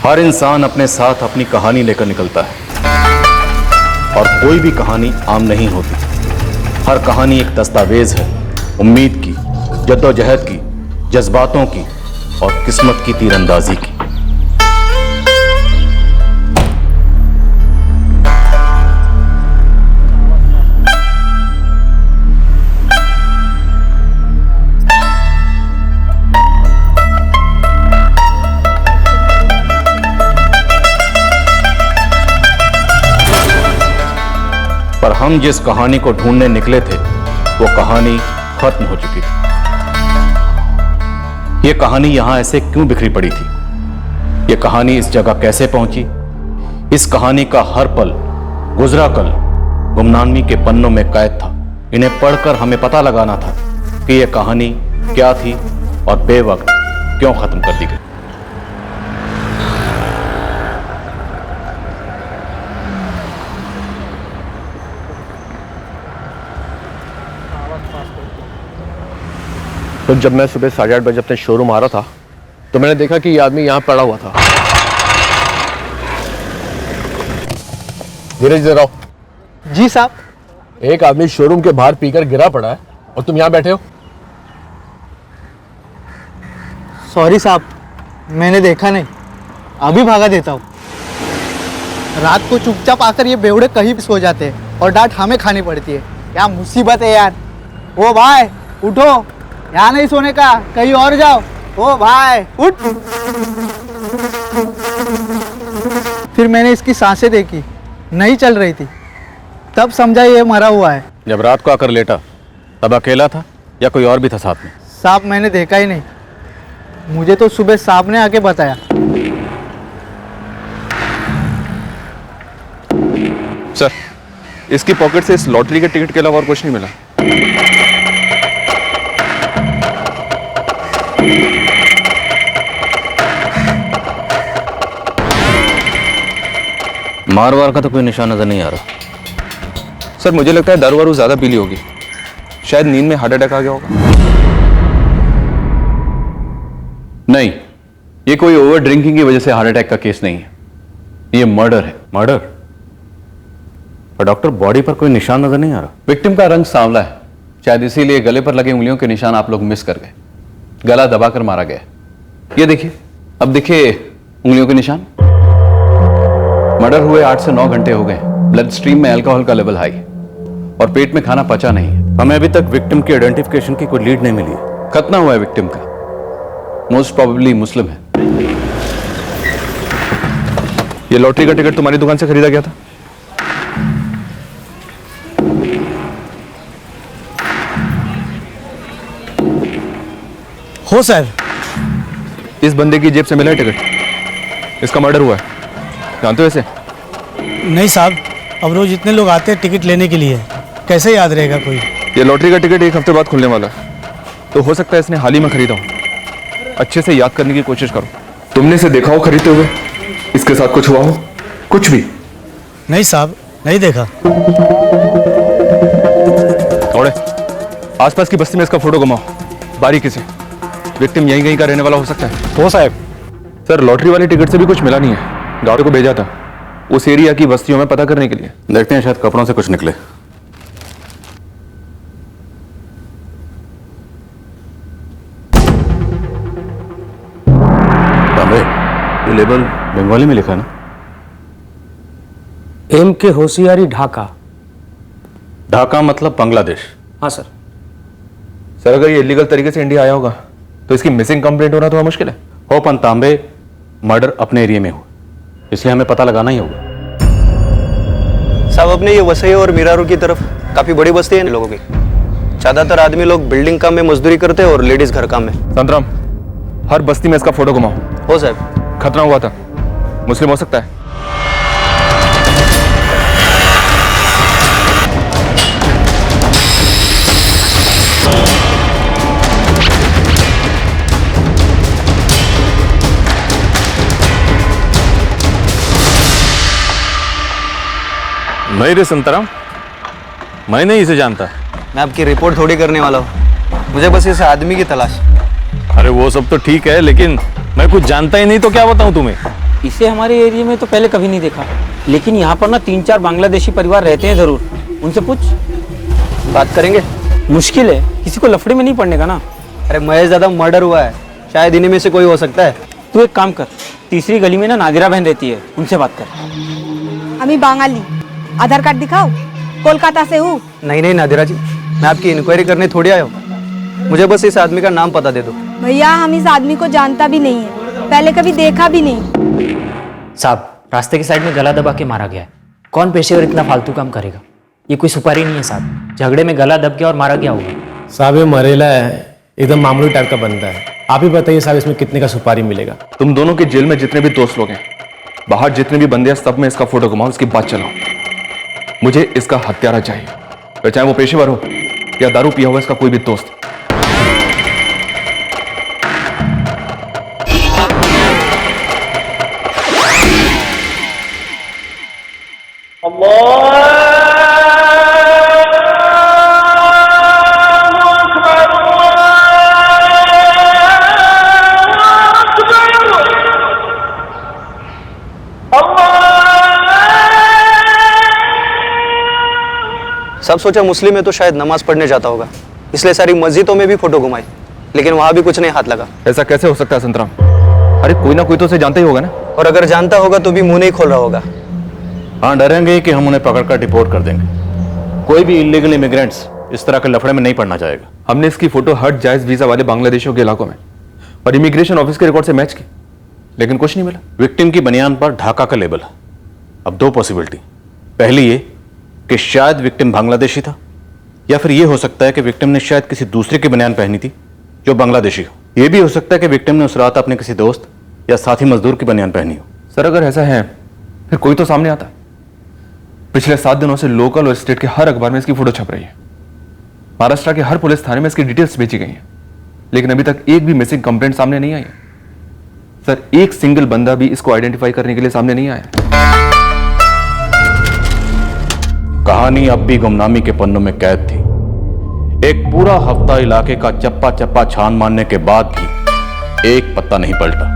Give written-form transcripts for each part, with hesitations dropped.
हर इंसान अपने साथ अपनी कहानी लेकर निकलता है और कोई भी कहानी आम नहीं होती। हर कहानी एक दस्तावेज है, उम्मीद की, जद्दोजहद की, जज्बातों की और किस्मत की तीरंदाजी की। पर हम जिस कहानी को ढूंढने निकले थे वो कहानी खत्म हो चुकी थी। ये कहानी यहां ऐसे क्यों बिखरी पड़ी थी? ये कहानी इस जगह कैसे पहुंची? इस कहानी का हर पल, गुजरा कल गुमनामी के पन्नों में कैद था। इन्हें पढ़कर हमें पता लगाना था कि यह कहानी क्या थी और बेवक्त क्यों खत्म कर दी गई। तो जब मैं सुबह 8:30 बजे अपने शोरूम आ रहा था तो मैंने देखा कि ये आदमी यहाँ पड़ा हुआ था। धीरज इधर आओ। जी साहब। एक आदमी शोरूम के बाहर पीकर गिरा पड़ा है और तुम यहाँ बैठे हो। सॉरी साहब, मैंने देखा नहीं, अभी भागा देता हूँ। रात को चुपचाप आकर ये बेवड़े कहीं भी सो जाते हैं और डांट हमें खानी पड़ती है। क्या मुसीबत है यार। ओ भाई उठो, यहाँ नहीं सोने का, कहीं और जाओ। ओ भाई उठ। फिर मैंने इसकी सांसें देखी, नहीं चल रही थी, तब समझा ये मरा हुआ है। जब रात को आकर लेटा तब अकेला था या कोई और भी था साथ में? साहब मैंने देखा ही नहीं, मुझे तो सुबह साहब ने आके बताया। सर, इसकी पॉकेट से इस लॉटरी के टिकट के अलावा और कुछ नहीं मिला। मारवार का तो कोई निशान नजर नहीं आ रहा। सर मुझे लगता है दारू वारू ज्यादा पीली होगी, शायद नींद में हार्ट अटैक आ गया होगा। नहीं, ये कोई ओवर ड्रिंकिंग की वजह से हार्ट अटैक का केस नहीं है, ये मर्डर है। मर्डर? और डॉक्टर बॉडी पर कोई निशान नजर नहीं आ रहा। विक्टिम का रंग सांवला है, शायद इसीलिए गले पर लगे उंगलियों के निशान आप लोग मिस कर गए। गला दबाकर मारा गया। ये देखिए, अब देखिए उंगलियों के निशान। मर्डर हुए 8 से 9 घंटे हो गए। ब्लड स्ट्रीम में अल्कोहल का लेवल हाई और पेट में खाना पचा नहीं है। हमें अभी तक विक्टिम की आइडेंटिफिकेशन की कोई लीड नहीं मिली है। खतना हुआ है विक्टिम का, मोस्ट प्रोबेबली मुस्लिम है। ये लॉटरी का टिकट तुम्हारी दुकान से खरीदा गया था? हो सर। इस बंदे की जेब से मिला है टिकट। इसका मर्डर हुआ है, जानते हो इसे? नहीं साहब, अब रोज इतने लोग आते हैं टिकट लेने के लिए, कैसे याद रहेगा कोई। ये लॉटरी का टिकट 1 हफ्ते बाद खुलने वाला है, तो हो सकता है इसने हाल ही में खरीदा हो। अच्छे से याद करने की कोशिश करो। तुमने इसे देखा हो खरीदते हुए? इसके साथ कुछ हुआ हो? कुछ भी? नहीं साहब, नहीं देखा। थोड़े आसपास की बस्ती में इसका फोटो घुमाओ बारीकी से। विक्टिम यहीं कहीं का रहने वाला हो सकता है। हो साहब। सर लॉटरी वाले टिकट से भी कुछ मिला नहीं है, गाड़ी को भेजा था उस एरिया की बस्तियों में पता करने के लिए। देखते हैं, शायद कपड़ों से कुछ निकले। ये लेबल बंगाली में लिखा है ना? एम के होशियारी ढाका। ढाका मतलब बांग्लादेश? हाँ सर। सर अगर ये इलीगल तरीके से इंडिया आया होगा तो इसकी मिसिंग कंप्लेंट होना थोड़ा मुश्किल है। हो पंतांबे, मर्डर अपने एरिया में हुआ, इसलिए हमें पता लगाना ही होगा। साहब अपने ये वसई और मीरारू की तरफ काफी बड़ी बस्ती है इन लोगों की। ज्यादातर आदमी लोग बिल्डिंग काम में मजदूरी करते हैं और लेडीज घर काम में। संतराम, हर बस्ती में इसका फोटो घुमाओ। हो साहब। खतना हुआ था, मुस्लिम हो सकता है। नहीं रे संतराम, मैं नहीं इसे जानता। मैं आपकी रिपोर्ट थोड़ी करने वाला हूँ, मुझे बस इस आदमी की तलाश। अरे वो सब तो ठीक है, लेकिन मैं कुछ जानता ही नहीं तो क्या बताऊं तुम्हें। इसे हमारे एरिया में तो पहले कभी नहीं देखा, लेकिन यहाँ पर ना 3-4 बांग्लादेशी परिवार रहते हैं जरूर। उनसे पूछ। बात करेंगे। मुश्किल है, किसी को लफड़े में नहीं पड़ने का ना। अरे महेश दादा, मर्डर हुआ है, शायद इन्हीं में से कोई हो सकता है। तू एक काम कर, तीसरी गली में ना नादिरा बहन रहती है, उनसे बात कर। আমি বাঙালি, आधार कार्ड दिखाओ, कोलकाता से हूँ। नहीं नादिरा जी, मैं आपकी इंक्वायरी करने थोड़ी आया हूँ। मुझे बस इस आदमी का नाम पता दे दो। भैया हम इस आदमी को जानता भी नहीं है, पहले कभी देखा भी नहीं। साहब, रास्ते के साइड में गला दबा के मारा गया है। कौन पेशेवर इतना फालतू काम करेगा? ये कोई सुपारी नहीं है साहब। झगड़े में गला दब गया और मारा गया होगा। साहब ये मरेला है, एकदम मामूली टाइप का बंदा है। आप ही बताइए साहब, इसमें कितने का सुपारी मिलेगा? तुम दोनों के जेल में जितने भी दोस्त लोग हैं, बाहर जितने भी बंदे हैं, सब में इसका फोटो घुमाओ, इसकी बात चलाओ। मुझे इसका हत्यारा चाहिए, तो चाहे वो पेशेवर हो या दारू पिया हुआ इसका कोई भी दोस्त। सब सोचा मुस्लिम है तो शायद नमाज पढ़ने जाता होगा, इसलिए सारी मस्जिदों में भी फोटो घुमाई, लेकिन वहां भी कुछ नहीं हाथ लगा। ऐसा कैसे हो सकता है संतराम? अरे कोई ना कोई तो उसे जानता ही होगा ना। और अगर जानता होगा तो भी मुंह नहीं खोल रहा होगा। हाँ, डरेंगे कि हम उन्हें पकड़कर डिपोर्ट कर देंगे। कोई भी इलीगल इमिग्रेंट्स इस तरह के लफड़े में नहीं पड़ना चाहेगा। हमने इसकी फोटो हर जायज वीजा वाले बांग्लादेशियों के इलाकों में और इमिग्रेशन ऑफिस के रिकॉर्ड से मैच की, लेकिन कुछ नहीं मिला। विक्टिम की बनियान पर ढाका का लेबल है। अब दो पॉसिबिलिटी, पहली ये कि शायद विक्टिम बांग्लादेशी था, या फिर यह हो सकता है कि विक्टिम ने शायद किसी दूसरे की बनियान पहनी थी जो बांग्लादेशी हो। यह भी हो सकता है कि विक्टिम ने उस रात अपने किसी दोस्त या साथी मजदूर की बनियान पहनी हो। सर अगर ऐसा है फिर कोई तो सामने आता। पिछले 7 दिनों से लोकल और स्टेट के हर अखबार में इसकी फोटो छप रही है। महाराष्ट्र के हर पुलिस थाने में इसकी डिटेल्स भेजी गई हैं, लेकिन अभी तक एक भी मिसिंग कंप्लेंट सामने नहीं आई है। सर एक सिंगल बंदा भी इसको आइडेंटिफाई करने के लिए सामने नहीं आया। कहानी अब भी गुमनामी के पन्नों में कैद थी। एक पूरा हफ्ता इलाके का चप्पा चप्पा छान मारने के बाद भी एक पत्ता नहीं पलटा,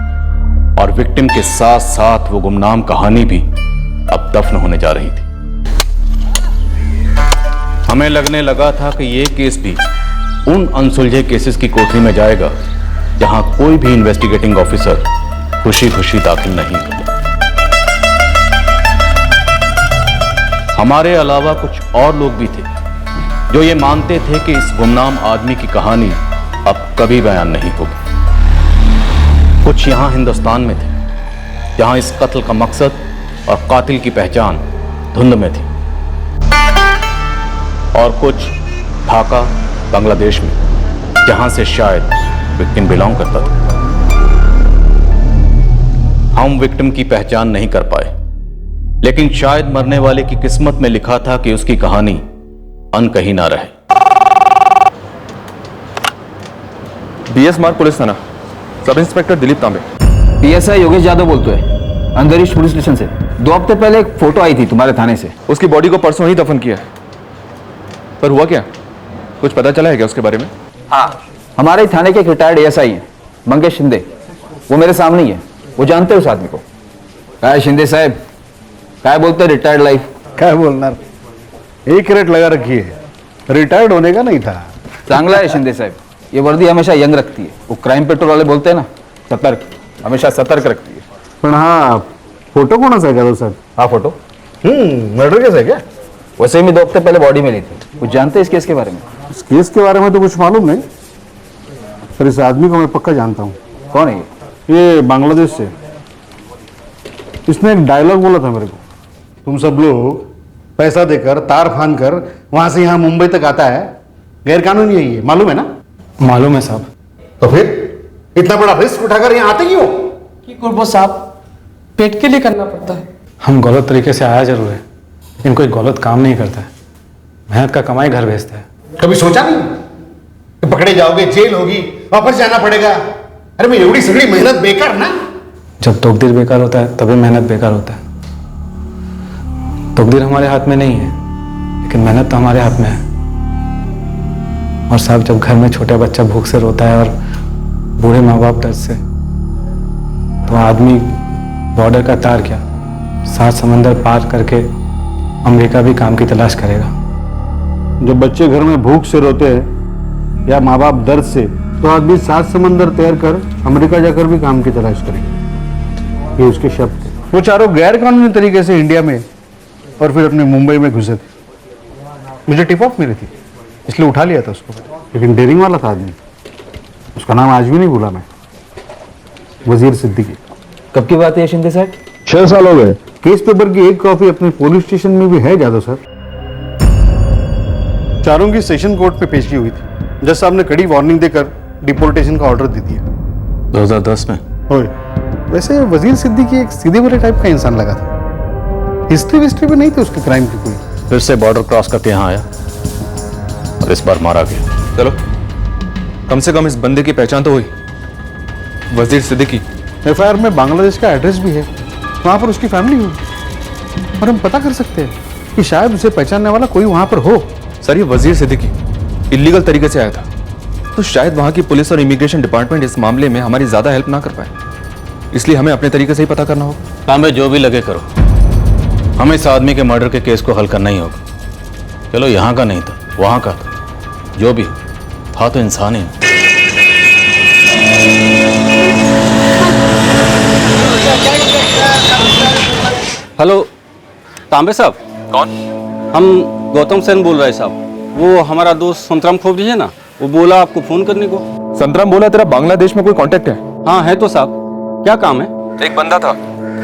और विक्टिम के साथ साथ वो गुमनाम कहानी भी अब दफन होने जा रही थी। हमें लगने लगा था कि ये केस भी उन अनसुलझे केसेस की कोठरी में जाएगा जहां कोई भी इन्वेस्टिगेटिंग ऑफिसर खुशी खुशी दाखिल नहीं होगा। हमारे अलावा कुछ और लोग भी थे जो ये मानते थे कि इस गुमनाम आदमी की कहानी अब कभी बयान नहीं होगी। कुछ यहां हिंदुस्तान में थे जहां इस कत्ल का मकसद और कातिल की पहचान धुंध में थी, और कुछ ढाका बांग्लादेश में जहां से शायद विक्टिम बिलोंग करता था। हम विक्टिम की पहचान नहीं कर पाए, लेकिन शायद मरने वाले की किस्मत में लिखा था कि उसकी कहानी अनकही ना रहे। बीएस मार्ग पुलिस थाना, सब इंस्पेक्टर दिलीप तांबे। पीएसआई योगेश यादव बोलते हैं, अंदरिश पुलिस स्टेशन से। 2 हफ्ते पहले एक फोटो आई थी तुम्हारे थाने से। उसकी बॉडी को परसों ही दफन किया है, पर हुआ क्या? कुछ पता चला है क्या उसके बारे में? हाँ, हमारे थाने के एक रिटायर्ड एएसआई हैं, मंगेश शिंदे। वो मेरे सामने ही है, वो जानते हैं उस आदमी को। क्या शिंदे साहब, क्या बोलते हैं रिटायर्ड लाइफ? क्या बोलना, एक रेट लगा रखी है, रिटायर्ड होने का नहीं था। चांगला है शिंदे साहब, ये वर्दी हमेशा यंग रखती है। वो क्राइम पेट्रोल वाले बोलते हैं ना, सतर्क, हमेशा सतर्क रखती है। पण हाँ, फोटो कोणाचा आहे का तो सर? हाँ फोटो। मर्डर केस है क्या? वैसे ही मैं 2 हफ्ते पहले बॉडी मिली थी। कुछ जानते हैं इस केस के बारे में? इस केस के बारे में तो कुछ मालूम नहीं, पर इस आदमी को मैं पक्का जानता हूँ। कौन है ये बांग्लादेश से। इसने एक डायलॉग बोला था मेरे को, तुम सब लोग पैसा देकर तार फान कर वहां से यहाँ मुंबई तक आता है, गैर कानूनी है ये, मालूम है ना? मालूम है साहब। तो फिर इतना बड़ा रिस्क उठाकर यहाँ आते क्यों? कि कुर्बो साहब, पेट के लिए करना पड़ता है। हम गलत तरीके से आया जरूर है, लेकिन कोई गलत काम नहीं करता है। मेहनत का कमाई घर भेजता है। कभी सोचा नहीं कि पकड़े जाओगे, जेल होगी, वापस जाना पड़ेगा? अरे मैं एवढी सगळी मेहनत बेकार ना? जब तकदीर बेकार होता है तभी मेहनत बेकार होता है। तकदीर हमारे हाथ में नहीं है, लेकिन मेहनत तो हमारे हाथ में है। और साहब, जब घर में छोटा बच्चा भूख से रोता है और बूढ़े माँ बाप दर्द से, तो आदमी बॉर्डर का तार क्या, 7 समंदर पार करके अमेरिका भी काम की तलाश करेगा। जब बच्चे घर में भूख से रोते हैं या माँ बाप दर्द से, तो आदमी 7 समंदर तैर कर अमेरिका जाकर भी काम की तलाश करेगा। ये उसके शब्द थे। वो चारों गैर कानूनी तरीके से इंडिया में और फिर अपने मुंबई में घुसे थे। मुझे टिप ऑफ मिली थी, इसलिए उठा लिया था उसको। लेकिन डेयरिंग वाला था आदमी, उसका नाम आज भी नहीं भूला मैं, वजीर सिद्दीकी। कब की बात है शिंदे साहब? 6 साल हो गए। केस पेपर की एक कॉपी अपने पुलिस स्टेशन में भी है जादव सर। चारों की सेशन कोर्ट पे पेशी हुई थी। जज साहब ने कड़ी वार्निंग देकर डिपोर्टेशन का ऑर्डर दे दिया। 2010 में? होए। वैसे वजीर सिद्दीकी एक सीधे वाले टाइप का इंसान लगा था। हिस्ट्री विस्ट्री भी नहीं थी उसके क्राइम की कोई। फिर से बॉर्डर क्रॉस करके यहाँ आया और इस बार मारा गया। चलो, कम से कम इस बंदे की पहचान तो हुई, वजीर सिद्दीकी। एफआईआर में बांग्लादेश का एड्रेस भी है, वहां पर उसकी फैमिली होगी और हम पता कर सकते हैं कि शायद उसे पहचानने वाला कोई वहां पर हो। सर, ये वजीर सिद्दीकी इलीगल तरीके से आया था, तो शायद वहां की पुलिस और इमिग्रेशन डिपार्टमेंट इस मामले में हमारी ज्यादा हेल्प ना कर पाए, इसलिए हमें अपने तरीके से ही पता करना होगा। तांबे, जो भी लगे करो, हमें इस आदमी के मर्डर के केस को हल करना ही होगा। चलो, यहाँ का नहीं था, वहां का था, जो भी था तो इंसान ही। हेलो तांबे साहब। कौन? हम गौतम सेन बोल रहे हैं साहब। वो हमारा दोस्त संतराम खोपड़ी है ना, वो बोला आपको फोन करने को। संतराम बोला तेरा बांग्लादेश में कोई कांटेक्ट है? हाँ है तो साहब। क्या काम है? एक बंदा था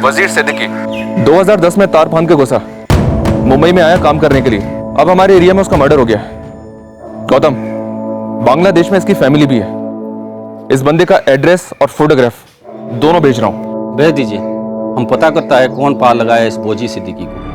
वजीर सिद्दीकी, 2010 में तार फांद के घुसा, मुंबई में आया काम करने के लिए। अब हमारे एरिया में उसका मर्डर हो गया। गौतम, बांग्लादेश में इसकी फैमिली भी है। इस बंदे का एड्रेस और फोटोग्राफ दोनों भेज रहा हूं। भेज दीजिए, हम पता करता है कौन पार लगाया इस बोजी सिद्दीकी को।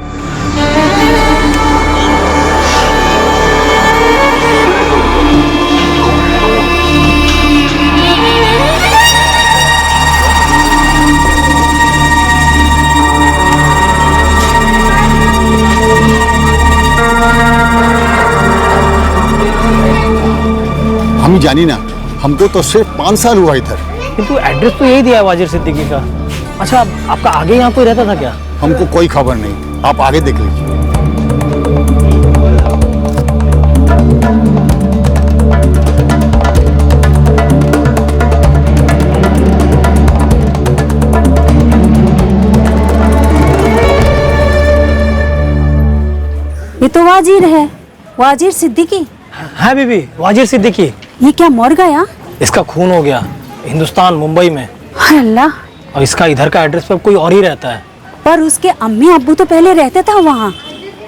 हम जानी ना, हमको तो सिर्फ 5 साल हुआ इधर। किंतु एड्रेस तो यही दिया है वाजिर सिद्दीकी का। अच्छा, आपका आगे यहाँ कोई रहता था क्या? हमको कोई खबर नहीं, आप आगे देख लीजिए। ये तो वाजिर है, वाजिर सिद्दीकी। हाँ बीबी, वाजिर सिद्दीकी। ये क्या मर गया? इसका खून हो गया हिंदुस्तान, मुंबई में। हाय अल्लाह। और इसका इधर का एड्रेस पे कोई और ही रहता है। पर उसके अम्मी अब्बू तो पहले रहते था वहाँ,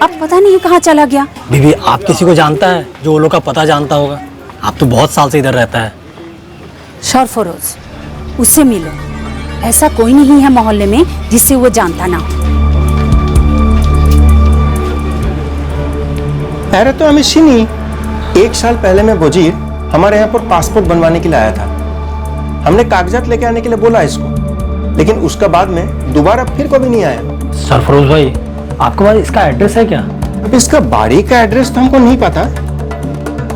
अब पता नहीं कहाँ चला गया। बीबी, आप किसी को जानता है जो वो लोग का पता जानता होगा? आप तो बहुत साल से इधर रहता है। सरफरोज, उससे मिलो। ऐसा कोई नहीं है मोहल्ले में जिससे वो जानता ना हो। अरे तो हमें शिनी, 1 साल पहले मैं वजीर हमारे यहाँ पर पासपोर्ट बनवाने के लिए आया था। हमने कागजात लेके आने के लिए बोला इसको, लेकिन उसका बाद में दोबारा फिर कभी नहीं आया। सरफरोज भाई, आपके पास इसका एड्रेस है क्या? अब इसका बाड़ी का एड्रेस तो हमको नहीं पता,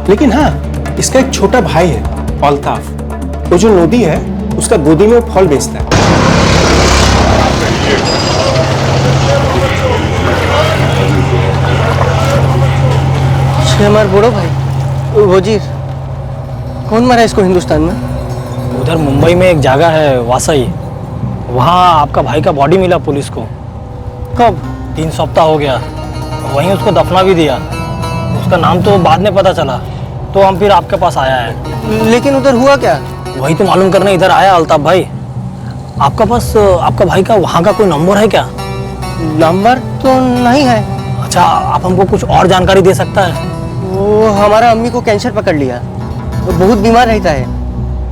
लेकिन हाँ, इसका एक छोटा भाई है अल्ताफ। वो जो नदी है उसका गोदी में वो फल बेचता है। हमारा बड़ो भाई वजीर, कौन मारा इसको हिंदुस्तान में? उधर मुंबई में एक जगह है वासाई, वहाँ आपका भाई का बॉडी मिला पुलिस को। कब? 3 सप्ताह हो गया। वहीं उसको दफना भी दिया। उसका नाम तो बाद में पता चला, तो हम फिर आपके पास आया है। लेकिन उधर हुआ क्या? वही तो मालूम करने इधर आया अल्ताफ भाई। आपका पास आपका भाई का वहाँ का कोई नंबर है क्या? नंबर तो नहीं है। अच्छा, आप हमको कुछ और जानकारी दे सकता है? वो हमारा अम्मी को कैंसर पकड़ लिया, वो बहुत बीमार रहता है।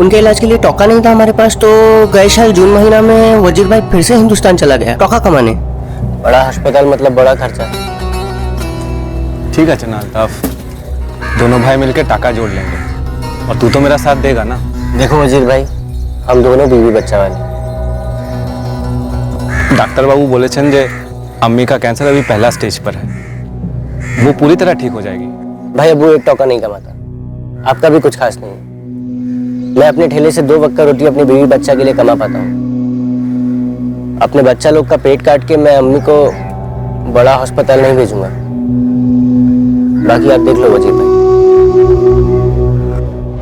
उनके इलाज के लिए टोका नहीं था हमारे पास, तो गए साल जून महीना में वजीर भाई फिर से हिंदुस्तान चला गया टोका कमाने। बड़ा अस्पताल मतलब बड़ा खर्चा। ठीक है चना अल्ताफ, दोनों भाई मिलकर टाका जोड़ लेंगे, और तू तो मेरा साथ देगा ना? देखो वजीर भाई, हम दोनों बीवी बच्चा वाले। डॉक्टर बाबू बोले छन जे अम्मी का कैंसर अभी पहला स्टेज पर है, वो पूरी तरह ठीक हो जाएगी। भाई अब वो एक टोका नहीं कमाता, आपका भी कुछ खास नहीं है। मैं अपने ठेले से 2 वक्त का रोटी अपनी बीवी बच्चा के लिए कमा पाता हूँ। अपने बच्चा लोग का पेट काट के मैं अम्मी को बड़ा अस्पताल नहीं भेजूंगा। बाकी आप देख लो वजीर भाई।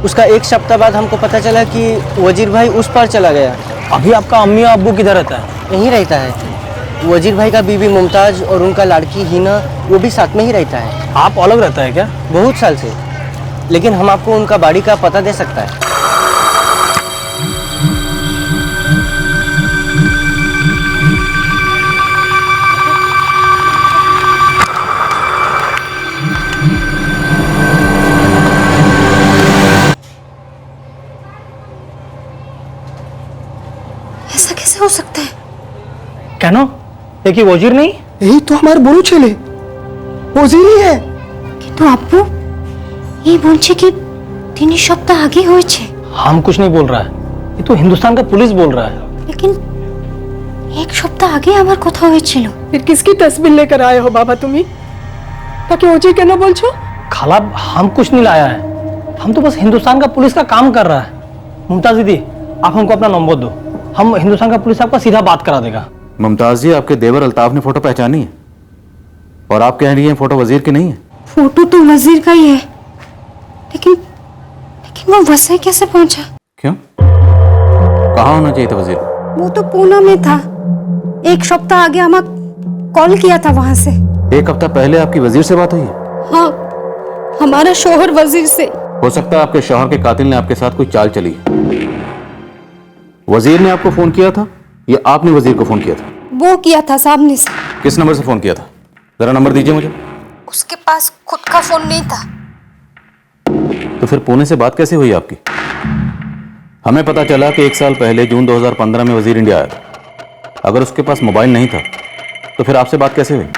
उसका एक सप्ताह बाद हमको पता चला कि वजीर भाई उस पार चला गया। अभी आपका अम्मी और अब्बू किधर रहता है? यहीं रहता है। वजीर भाई का बीवी मुमताज और उनका लड़की हिना वो भी साथ में ही रहता है। आप अलग रहता है क्या? बहुत साल से, लेकिन हम आपको उनका बाड़ी का पता दे सकता है। ऐसा कैसे हो सकता है? কেন? দেখি वजीर नहीं? यही तो हमारे बड़ू छेले वजीर ही है। কিন্তু আব্বু এই বলছে কি 3 সপ্তাহ আগে হয়েছে। हम कुछ नहीं बोल रहा है, ये तो हिंदुस्तान का पुलिस बोल रहा है। लेकिन 1 সপ্তাহ আগে আমার কথা হয়েছিল। फिर किसकी तस्वीर लेकर आए हो बाबा तुम्ही? ताकि वजीर কেন বলছো? खाला हम कुछ नहीं लाया है, हम तो बस हिंदुस्तान का पुलिस का काम कर रहा है। मुमताज दीदी आप हमको अपना नंबर दो, हम हिंदुस्तान का पुलिस आपका सीधा बात करा देगा। मुमताज जी, आपके देवर अल्ताफ ने फोटो पहचानी है और आप कह रही हैं फोटो वजीर की नहीं है। फोटो तो वजीर का ही है, लेकिन वो वसई कैसे पहुंचा? क्यों? कहाँ होना चाहिए था वजीर? वो तो पूना में था। 1 सप्ताह आगे हमें कॉल किया था वहां से। 1 हफ्ता पहले आपकी वजीर से बात हुई है? हाँ, हमारा शोहर वजीर से। हो सकता है आपके शौहर के कातिल ने आपके साथ कोई चाल चली है। वजीर ने आपको फोन किया था या आपने वजीर को फोन किया था? वो किया था सामने से। किस नंबर से फोन किया था? जरा नंबर दीजिए मुझे। उसके पास खुद का फोन नहीं था। तो फिर पुणे से बात कैसे हुई आपकी? हमें पता चला कि 1 साल पहले जून 2015 में वजीर इंडिया आया था। अगर उसके पास मोबाइल नहीं था तो फिर आपसे बात कैसे हुई?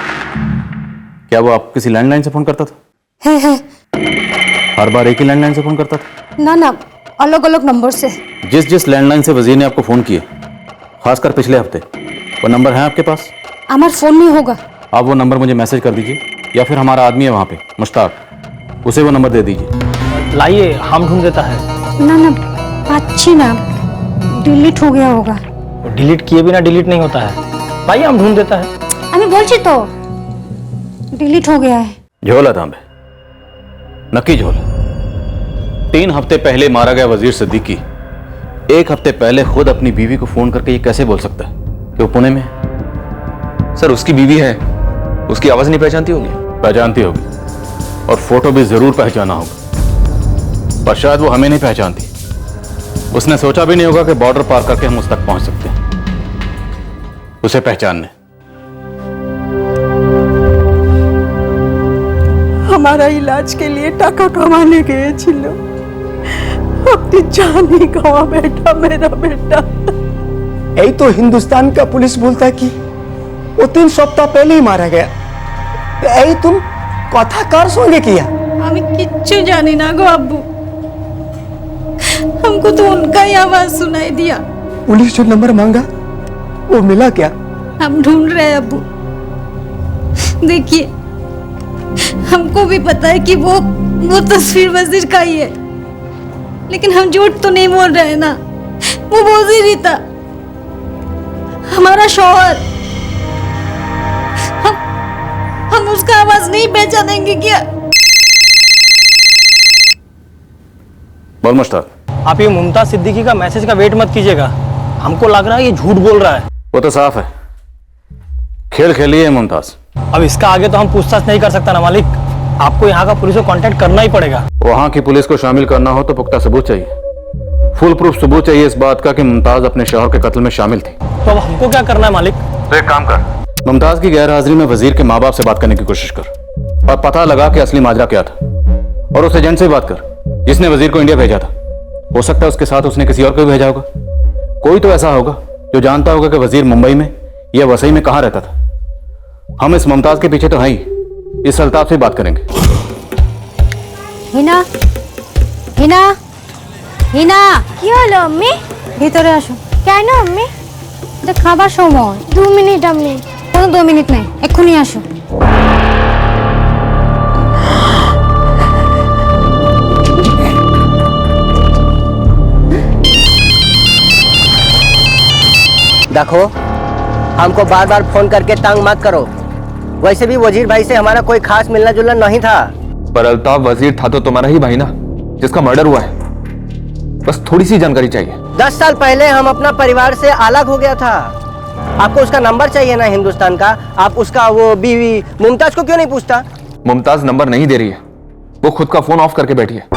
क्या वो आप किसी लैंडलाइन से फोन करता था? है हर बार एक ही लैंडलाइन से फोन करता था? ना, अलग अलग नंबर से। जिस लैंडलाइन से वजीर ने आपको फोन किए, खासकर पिछले हफ्ते, वो नंबर है आपके पास? हमारा फोन नहीं होगा। आप वो नंबर मुझे मैसेज कर दीजिए, या फिर हमारा आदमी है वहाँ पे मुश्ताक, उसे वो नंबर दे दीजिए। लाइए, हम ढूंढ देता है। ना अच्छी ना, डिलीट हो गया होगा। डिलीट किए बिना डिलीट नहीं होता है। भाई हम ढूंढ देता है। আমি বলছি তো डिलीट हो गया है। झोला तांबे, नक्की झोला। 3 हफ्ते पहले मारा गया वजीर सिद्दीकी 1 हफ्ते पहले खुद अपनी बीवी को फोन करके ये कैसे बोल सकता है कि वो पुणे में है? सर उसकी बीवी है, उसकी आवाज नहीं पहचानती होगी? पहचानती होगी, और फोटो भी जरूर पहचाना होगा, पर शायद वो हमें नहीं पहचानती। उसने सोचा भी नहीं होगा कि बॉर्डर पार करके हम उस तक पहुंच सकते हैं उसे पहचानने। हमारा इलाज के लिए টাকা कमाने गए छिलो, अपनी जान ही गवा बेटा मेरा बेटा। यही तो हिंदुस्तान का पुलिस बोलता है कि वो 3 सप्ताह पहले ही मारा गया। यही तुम कथा कार संगे किया? আমি কিচ্ছু জানি না গো আব্বू, हमको तो उनका ही आवाज सुनाई दिया। पुलिस जो नंबर मांगा वो मिला क्या? हम ढूंढ रहे हैं अब्बू। देखिए, हमको भी पता है कि वो तस्वीर वजीर का ही है, लेकिन हम झूठ तो नहीं बोल रहे हैं ना। वो वजीर ही था, हमारा शौहर। हम उसका आवाज नहीं पहचानेंगे क्या? बोल मुश्ताक। आप ये मुमताज सिद्दीकी का मैसेज का वेट मत कीजिएगा, हमको लग रहा है ये झूठ बोल रहा है। वो तो साफ है, खेल खेली है मुमताज। अब इसका आगे तो हम पूछताछ नहीं कर सकता ना मालिक, आपको यहाँ का पुलिस को कांटेक्ट करना ही पड़ेगा। वहां की पुलिस को शामिल करना हो तो पुख्ता सबूत चाहिए, फुल प्रूफ सबूत चाहिए इस बात का कि मुमताज अपने शौहर के कत्ल में शामिल थी। तो अब हमको क्या करना है मालिक? तो एक काम कर, मुमताज की गैर हाजिरी में वजीर के माँ बाप से बात करने की कोशिश कर और पता लगा कि असली माजरा क्या था, और उस एजेंट से बात कर जिसने वजीर को इंडिया भेजा था। हो सकता है उसके साथ उसने किसी और को भी भेजा होगा। कोई तो ऐसा होगा जो जानता होगा कि वजीर मुंबई में या वसई में कहाँ रहता था। हम इस मुमताज के पीछे तो हैं ही, इस अल्ताफ से बात करेंगे। हिना, हिना, हिना, কি হলো আম্মি? ভিতরে আসো। কেন আম্মি? এটা খাবার সময়। 2 মিনিট আম্মি। কোনো 2 মিনিট নাই, এক্ষুনি আসো। देखो हमको बार बार फोन करके तंग मत करो। वैसे भी वजीर भाई से हमारा कोई खास मिलना जुलना नहीं था। पर अल्ताफ वजीर था तो तुम्हारा ही भाई ना, जिसका मर्डर हुआ है। बस थोड़ी सी जानकारी चाहिए। 10 साल पहले हम अपना परिवार से अलग हो गया था। आपको उसका नंबर चाहिए ना हिंदुस्तान का, आप उसका वो बीवी मुमताज को क्यों नहीं पूछता? मुमताज नंबर नहीं दे रही है, वो खुद का फोन ऑफ करके बैठी है।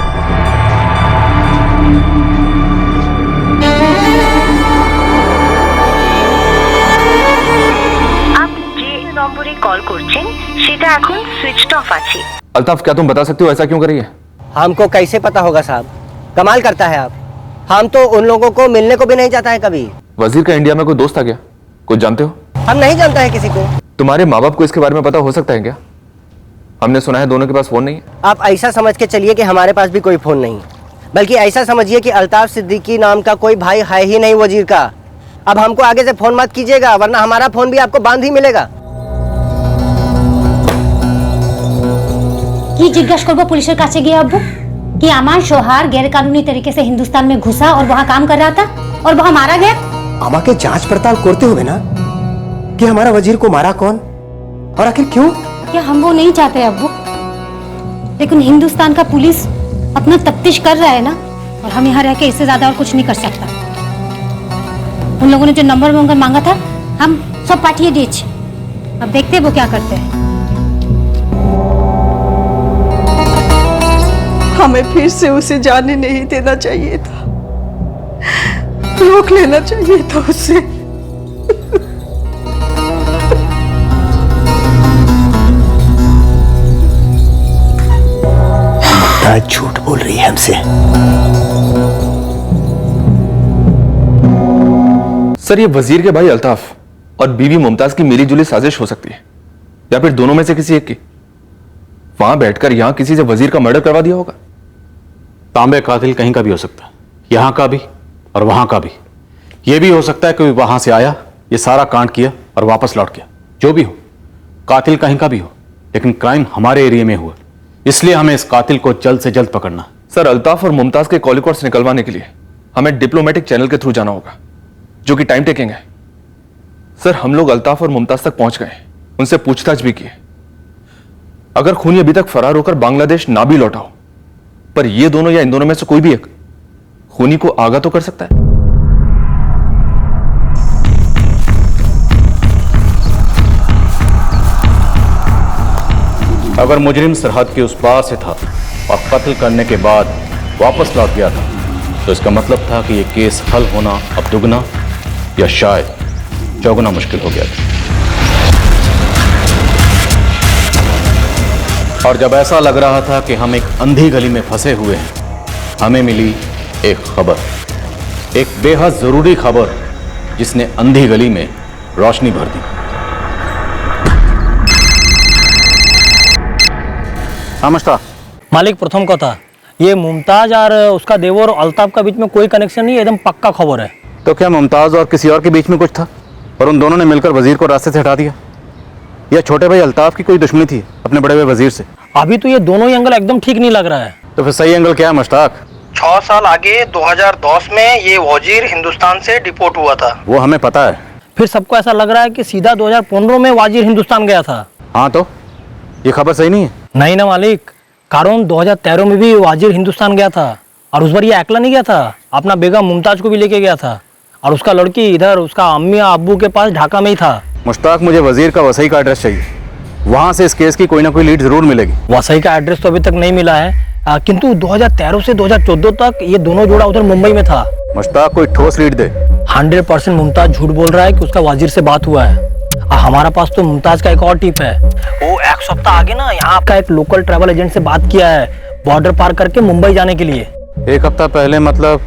अल्ताफ, क्या तुम बता सकते हो ऐसा क्यों कर रही है? हमको कैसे पता होगा साहब, कमाल करता है आप। हम तो उन लोगों को मिलने को भी नहीं जाता है कभी। वजीर का इंडिया में कोई दोस्त था क्या? कुछ जानते हो? हम नहीं जानते हैं किसी को। तुम्हारे माँ बाप को इसके बारे में पता हो सकता है क्या? हमने सुना है दोनों के पास फोन नहीं है। आप ऐसा समझ के चलिए कि हमारे पास भी कोई फोन नहीं, बल्कि ऐसा समझिए कि अल्ताफ सिद्दीकी नाम का कोई भाई है ही नहीं वजीर का। अब हमको आगे से फोन मत कीजिएगा, वरना हमारा फोन भी आपको बांध ही मिलेगा। কি জিজ্ঞাসা করবো পুলিশের কাছে গিয়ে আব্বু कि আমার সোহার गैरकानूनी तरीके से हिंदुस्तान में घुसा और वहाँ काम कर रहा था और वहाँ मारा गया। আমাকে जांच पड़ताल करते हुए ना कि हमारा वजीर को मारा कौन और आखिर क्यों। क्या हम वो नहीं चाहते अब्बू, लेकिन हिंदुस्तान का पुलिस अपना तफ्तीश कर रहा है ना, और हम यहाँ रह के इससे ज्यादा और कुछ नहीं कर सकता। उन लोगों ने जो नंबर मांगा था हम सब पाठिए दिए, अब देखते हैं वो क्या करते हैं। हमें फिर से उसे जाने नहीं देना चाहिए था, रोक लेना चाहिए था उसे। झूठ बोल रही है हमसे। सर, ये वजीर के भाई अल्ताफ और बीवी मुमताज की मिली जुली साजिश हो सकती है, या फिर दोनों में से किसी एक की। वहां बैठकर यहां किसी से वजीर का मर्डर करवा दिया होगा। तांबे कातिल कहीं का भी हो सकता है, यहां का भी और वहां का भी। यह भी हो सकता है कि वहां से आया, ये सारा कांड किया और वापस लौट गया। जो भी हो, कातिल कहीं का भी हो, लेकिन क्राइम हमारे एरिया में हुआ, इसलिए हमें इस कातिल को जल्द से जल्द पकड़ना। सर, अल्ताफ और मुमताज के कॉल रिकॉर्ड्स निकलवाने के लिए हमें डिप्लोमेटिक चैनल के थ्रू जाना होगा, जो कि टाइम टेकिंग है। सर, हम लोग अल्ताफ और मुमताज तक पहुंच गए, उनसे पूछताछ भी की। अगर खूनी अभी तक फरार होकर बांग्लादेश ना भी लौटा हो, पर ये दोनों या इन दोनों में से कोई भी एक खूनी को आगा तो कर सकता है। अगर मुजरिम सरहद के उस पार से था और कत्ल करने के बाद वापस लौट गया था, तो इसका मतलब था कि यह केस हल होना अब दुगना या शायद चौगुना मुश्किल हो गया था। और जब ऐसा लग रहा था कि हम एक अंधी गली में फंसे हुए हैं, हमें मिली एक खबर, एक बेहद जरूरी खबर, जिसने अंधी गली में रोशनी भर दी। नमस्कार मालिक, प्रथम कथा ये मुमताज और उसका देवर अल्ताफ का बीच में कोई कनेक्शन नहीं, एकदम पक्का खबर है। तो क्या मुमताज और किसी और के बीच में कुछ था और उन दोनों ने मिलकर वजीर को रास्ते से हटा दिया, या छोटे भाई अल्ताफ की कोई दुश्मनी थी अपने बड़े भाई वजीर से? अभी तो ये दोनों ही एंगल एकदम ठीक नहीं लग रहा है। तो फिर सही एंगल क्या है मुश्ताक? 6 साल आगे 2010 में ये वजीर हिंदुस्तान से डिपोर्ट हुआ था। वो हमें पता है। फिर सबको ऐसा लग रहा है कि सीधा 2015 में वजीर हिंदुस्तान गया था। हाँ, तो ये खबर सही नहीं है? नहीं ना मालिक, कारण 2013 में भी वजीर हिंदुस्तान गया था, और उस बार ये अकेला नहीं गया था, अपना बेगम मुमताज को भी लेके गया था, और उसका लड़की इधर उसका अम्मी अब्बू के पास ढाका में ही था। मुश्ताक, मुझे वजीर का वसई का एड्रेस चाहिए, वहां से इस केस की कोई ना कोई लीड जरूर मिलेगी। वसई का एड्रेस तो अभी तक नहीं मिला है, किंतु 2013 से 2014 तक ये दोनों जोड़ा उधर मुंबई में था। मुश्ताक, कोई ठोस लीड दे। 100% मुमताज झूठ बोल रहा है कि उसका वजीर से बात हुआ है। हमारा पास तो मुमताज का एक और टिप है, वो 1 सप्ताह आगे ना यहाँ का एक लोकल ट्रैवल एजेंट से बात किया है, बॉर्डर पार करके मुंबई जाने के लिए। 1 हफ्ता पहले मतलब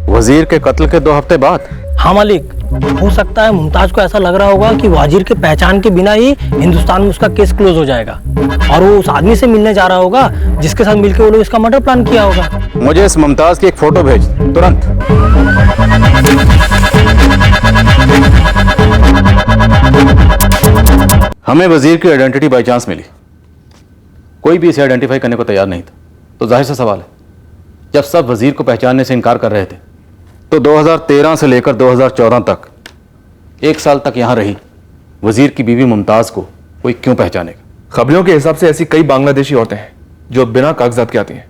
वजीर के कत्ल के 2 हफ्ते बाद? हाँ मालिक, हो सकता है मुमताज को ऐसा लग रहा होगा कि वजीर के पहचान के बिना ही हिंदुस्तान में उसका केस क्लोज हो जाएगा, और वो उस आदमी से मिलने जा रहा होगा जिसके साथ मिलकर वो लोग इसका मर्डर प्लान किया होगा। मुझे इस मुमताज की एक फोटो भेज तुरंत। हमें वजीर की आइडेंटिटी बाई चांस मिली, कोई भी इसे आइडेंटिफाई करने को तैयार नहीं था। तो जाहिर सा सवाल है, जब सब वजीर को पहचानने से इनकार कर रहे थे, तो 2013 से लेकर 2014 तक 1 साल तक यहां रही वजीर की बीवी मुमताज को कोई क्यों पहचानेगा? खबरों के हिसाब से ऐसी कई बांग्लादेशी औरतें हैं जो बिना कागजात के आती हैं,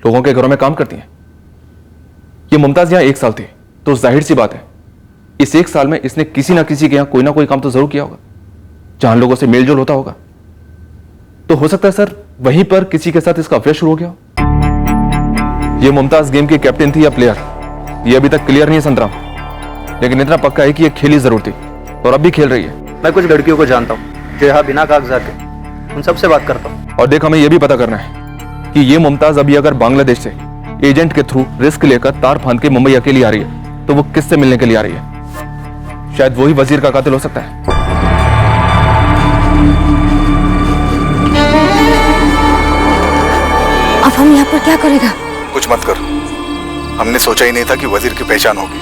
लोगों के घरों में काम करती हैं। ये मुमताज यहां 1 साल थी, तो जाहिर सी बात है इस 1 साल में इसने किसी ना किसी के यहां कोई ना कोई काम तो जरूर किया होगा, जहां लोगों से मेल जोल होता होगा। तो हो सकता है सर वहीं पर किसी के साथ इसका अफेयर शुरू हो गया हो। ये मुमताज गेम की कैप्टन थी या प्लेयर, ये अभी तक क्लियर नहीं है संतराम, लेकिन इतना पक्का है कि ये खेली जरूर थी और अब भी खेल रही है। मैं कुछ लड़कियों को जानता हूँ जो यहाँ बिना कागजात के, उन सबसे बात करता हूँ। और देख, हमें यह भी पता करना है कि ये मुमताज अभी अगर बांग्लादेश से एजेंट के थ्रू रिस्क लेकर तार फांद के मुंबई अकेली आ रही है, तो वो किससे मिलने के लिए आ रही है? शायद वही वजीर का कातिल हो सकता है। अब हम यहाँ पर क्या करेगा? कुछ मत कर, हमने सोचा ही नहीं था कि वजीर की पहचान होगी।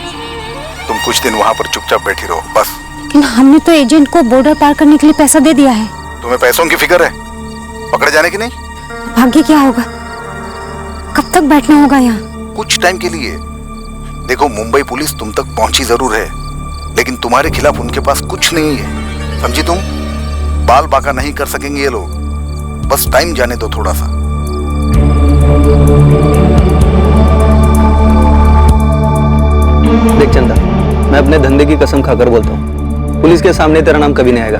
तुम कुछ दिन वहाँ पर चुपचाप बैठी रहो बस। लेकिन हमने तो एजेंट को बॉर्डर पार करने के लिए पैसा दे दिया है। तुम्हें पैसों की फिक्र है, पकड़े जाने की नहीं? भाग्य क्या होगा? कब तक बैठना होगा यहाँ? कुछ टाइम के लिए। देखो, मुंबई पुलिस तुम तक पहुंची जरूर है, लेकिन तुम्हारे खिलाफ उनके पास कुछ नहीं है, समझी तुम? बाल बाका नहीं कर सकेंगे ये लोग, बस टाइम जाने दो थोड़ा सा। देख चंदा, मैं अपने धंधे की कसम खाकर बोलता हूँ, पुलिस के सामने तेरा नाम कभी नहीं आएगा।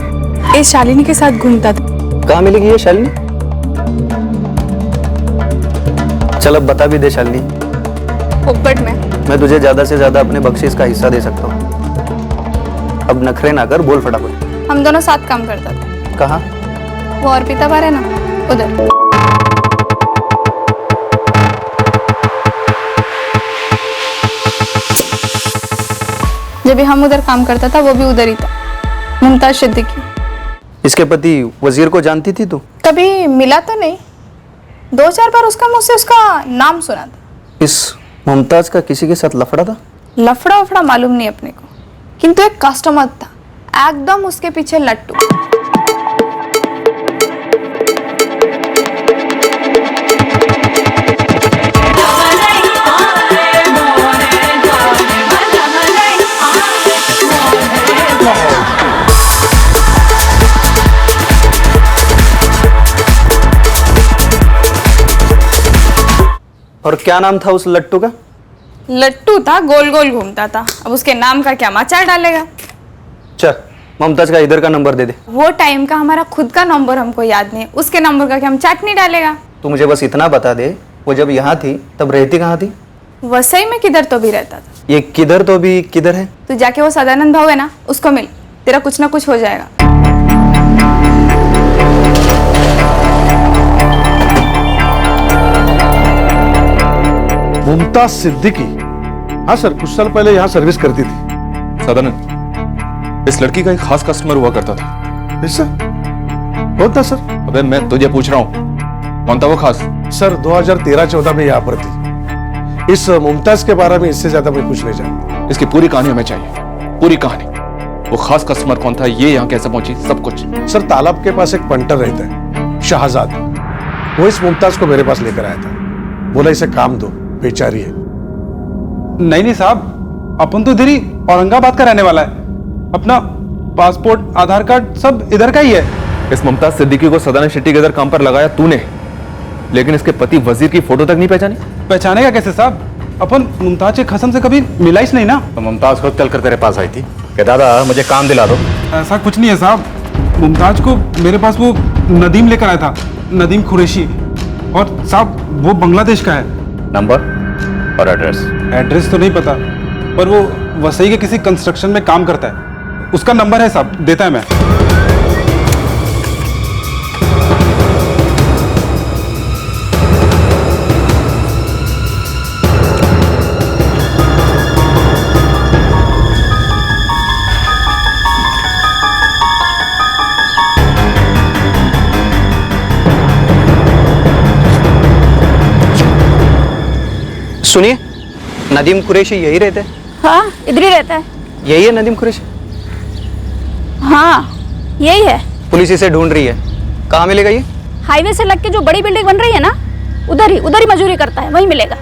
ये शालिनी के साथ घूमता था। कहाँ मिलेगी ये शालिनी? चल अब बता भी दे शालिनी। पोपट में। मैं तुझे ज्यादा से ज्यादा अपने बख्शीश का हिस्सा दे सकता हूँ। अब नखरे ना कर, बोल फटाफट। हम दोनों साथ काम करता था। कहाँ? वो अर्पिता बार है ना, उधर। जब भी हम उधर काम करता था वो भी उधर ही था, मुमताज सिद्दीकी। इसके पति वजीर को जानती थी तू? कभी मिला तो नहीं, 2-4 बार उसका मुझसे उसका नाम सुना था। इस मुमताज का किसी के साथ लफड़ा था? लफड़ा वफड़ा मालूम नहीं अपने को, किंतु एक कस्टमर था एकदम उसके पीछे लट्टू। और क्या नाम था उस लट्टू का? लट्टू था, गोल गोल घूमता था। अब उसके नाम का क्या माचार डालेगा। चल, मुमताज का इधर का नंबर दे दे। वो टाइम का हमारा खुद का नंबर हमको याद नहीं, उसके नंबर का क्या हम चटनी डालेगा। तू मुझे बस इतना बता दे, वो जब यहाँ थी तब रहती कहाँ थी? वसई में किधर तो भी रहता था। ये किधर तो भी किधर है? तू जाके वो सदानंद भाव है ना, उसको मिल, तेरा कुछ ना कुछ हो जाएगा। मुमताज सिद्दीकी? हाँ सर, कुछ साल पहले यहाँ सर्विस करती थी। सदानंद, इस लड़की का एक खास कस्टमर हुआ करता था। ऐसा? कौन था सर? अबे मैं तुझे पूछ रहा हूँ, कौन था वो खास? सर 2013-14 में यहाँ पर थी। इस मुमताज के बारे में इससे ज्यादा मैं कुछ नहीं जानता। इसकी पूरी कहानी हमें चाहिए, पूरी कहानी। वो खास कस्टमर कौन था, ये यहाँ कैसे पहुंची, सब कुछ। सर तालाब के पास एक पंटर रहता है, शाहजाद। वो इस मुमताज को मेरे पास लेकर आया था, बोला इसे काम दो, बेचारी है। नहीं साहब, अपन तो इधर ही औरंगाबाद का रहने वाला है। अपना पासपोर्ट, आधार कार्ड सब इधर का ही है। इस मुमताज सिद्दीकी को सदानंद शेट्टी के इधर काम पर लगाया तूने, लेकिन इसके पति वजीर की फोटो तक नहीं पहचानी। पहचानेगा कैसे साहब? अपन मुमताज के कसम से कभी मिला ही नहीं ना। तो मुमताज खुद चलकर तेरे पास आई थी कि दादा मुझे काम दिला दो। ऐसा कुछ नहीं है साहब, मुमताज को मेरे पास वो नदीम लेकर आया था, नदीम कुरैशी। और साहब वो बांग्लादेश का है। नंबर और एड्रेस? एड्रेस तो नहीं पता, पर वो वसई के किसी कंस्ट्रक्शन में काम करता है। उसका नंबर है साहब, देता है मैं। सुनिए, नदीम कुरैशी यही रहते हैं? हाँ, इधर ही रहता है। यही है नदीम कुरैशी? हाँ, यही है। पुलिस इसे ढूंढ रही है, कहाँ मिलेगा ये? हाईवे से लग के जो बड़ी बिल्डिंग बन रही है ना, उधर ही मजदूरी करता है, वहीं मिलेगा।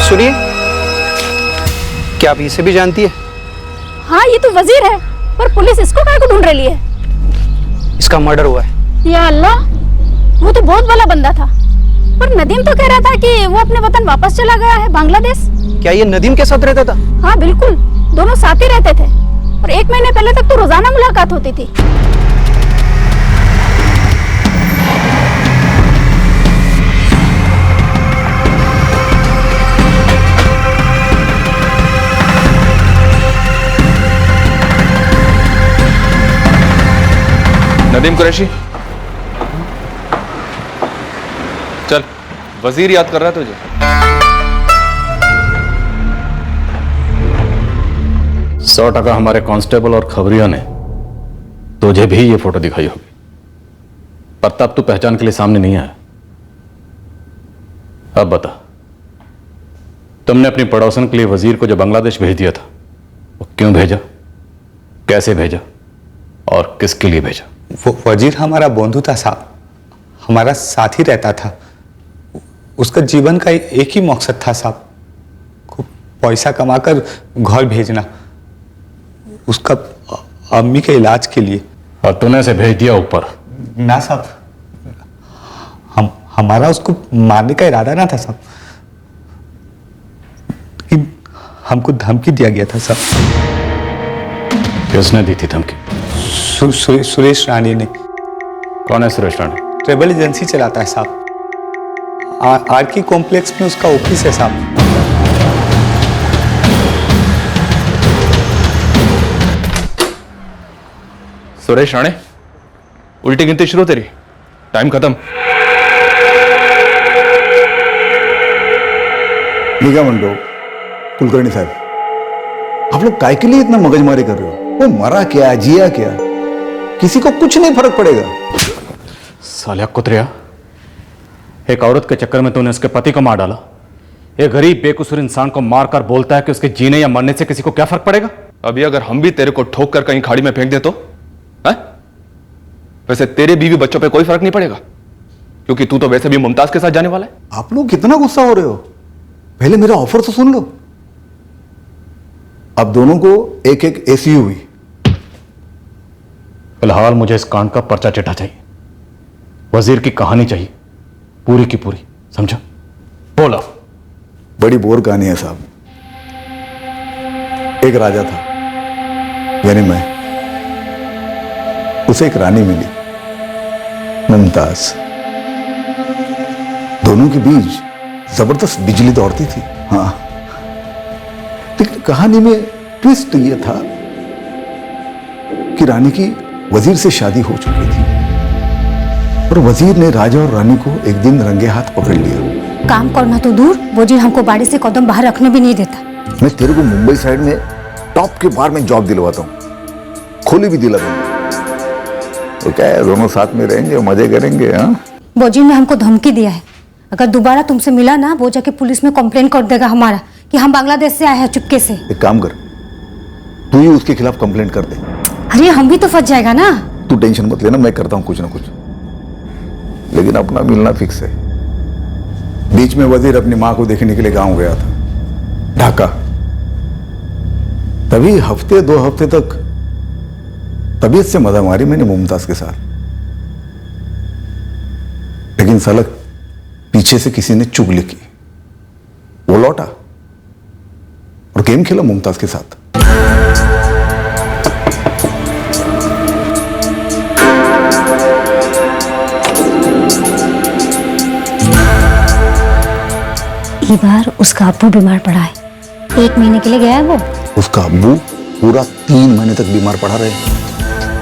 सुनिए, क्या आप इसे भी जानती है? हाँ ये तो वजीर है, पर पुलिस इसको काहे को ढूंढ रही है? इसका मर्डर हुआ है। या अल्लाह, वो तो बहुत भला बंदा था। पर नदीम तो कह रहा था कि वो अपने वतन वापस चला गया है, बांग्लादेश। क्या ये नदीम के साथ रहता था? हाँ बिल्कुल, दोनों साथ ही रहते थे और 1 महीने पहले तक तो रोजाना मुलाकात होती थी। नदीम कुरैशी, चल, वजीर याद कर रहा है तुझे। सौ टका हमारे कांस्टेबल और खबरिया ने तुझे भी ये फोटो दिखाई होगी, पर तब तू पहचान के लिए सामने नहीं आया। अब बता, तुमने अपनी पड़ोसन के लिए वजीर को जो बांग्लादेश भेज दिया था, वो क्यों भेजा, कैसे भेजा और किसके लिए भेजा? वो वजीर हमारा बंधु था साहब, हमारा साथ ही रहता था। उसका जीवन का एक ही मकसद था साहब, खूब पैसा कमाकर घर भेजना, उसका अम्मी के इलाज के लिए। और तूने से भेज दिया ऊपर? ना साहब, हमारा उसको मारने का इरादा ना था साहब, लेकिन हमको धमकी दिया गया था साहब। किसने दी थी धमकी? सुरेश रानी ने। कौन है सुरेश रानी? ट्रेवल एजेंसी चलाता है साहब, आरके कॉम्प्लेक्स में उसका ऑफिस है साहब। सुरेश राणे, उल्टी गिनती शुरू तेरी, टाइम खत्म। निगाह मंडो, कुलकर्णी साहब, आप लोग काय के लिए इतना मगजमारी कर रहे हो? वो मरा क्या, जिया क्या, किसी को कुछ नहीं फर्क पड़ेगा। सालिया कुतरिया, एक औरत के चक्कर में तूने उसके पति को मार डाला। एक गरीब बेकसूर इंसान को मारकर बोलता है कि उसके जीने या मरने से किसी को क्या फर्क पड़ेगा? अभी अगर हम भी तेरे को ठोक कर कहीं खाड़ी में फेंक दे तो है? वैसे तेरे बीवी बच्चों पे कोई फर्क नहीं पड़ेगा, क्योंकि तू तो वैसे भी मुमताज के साथ जाने वाला है। आप लोग कितना गुस्सा हो रहे हो? पहले मेरा ऑफर तो सुन लो। अब दोनों को एक एक एसयूवी। फिलहाल मुझे इस कांड का पर्चा चिट्ठा चाहिए, वजीर की कहानी चाहिए, पूरी की पूरी, समझा? बोला। बड़ी बोर कहानी है साहब। एक राजा था, यानी मैं, उसे एक रानी मिली, मुमताज। दोनों के बीच जबरदस्त बिजली दौड़ती थी। हाँ, लेकिन कहानी में ट्विस्ट ये था कि रानी की वजीर से शादी हो चुकी थी और वजीर ने राजा और रानी को एक दिन रंगे हाथ पकड़ लिया। काम करना तो दूर, वजीर हमको बाड़ी से कदम बाहर रखने भी नहीं देता। मैं तेरे को मुंबई साइड में टॉप के बार में जॉब दिलवाता हूँ, खोली भी दिला दूंगा। तो क्या है, दोनों साथ में रहेंगे, मजे करेंगे। हाँ, वजीर ने हमको धमकी दिया है, अगर दोबारा तुमसे मिला ना, वो जाके पुलिस में कंप्लेन कर देगा हमारा कि हम बांग्लादेश से आए हैं चुपके से। एक काम कर, तू ही उसके खिलाफ कंप्लेंट कर दे। अरे हम भी तो फंस जाएगा ना। तू टेंशन मत लेना, मैं करता हूं कुछ ना कुछ, लेकिन अपना मिलना फिक्स है। बीच में वजीर अपनी मां को देखने के लिए गांव गया था, ढाका। तभी हफ्ते 2 हफ्ते तक तबीयत से मजा मारी मैंने मुमताज के साथ, लेकिन साला पीछे से किसी ने चुगली की। वो लौटा और गेम खेला मुमताज के साथ। ये बार उसका अब्बू बीमार पड़ा है, 1 महीने के लिए गया है वो। उसका अब्बू पूरा 3 महीने तक बीमार पड़ा रहे,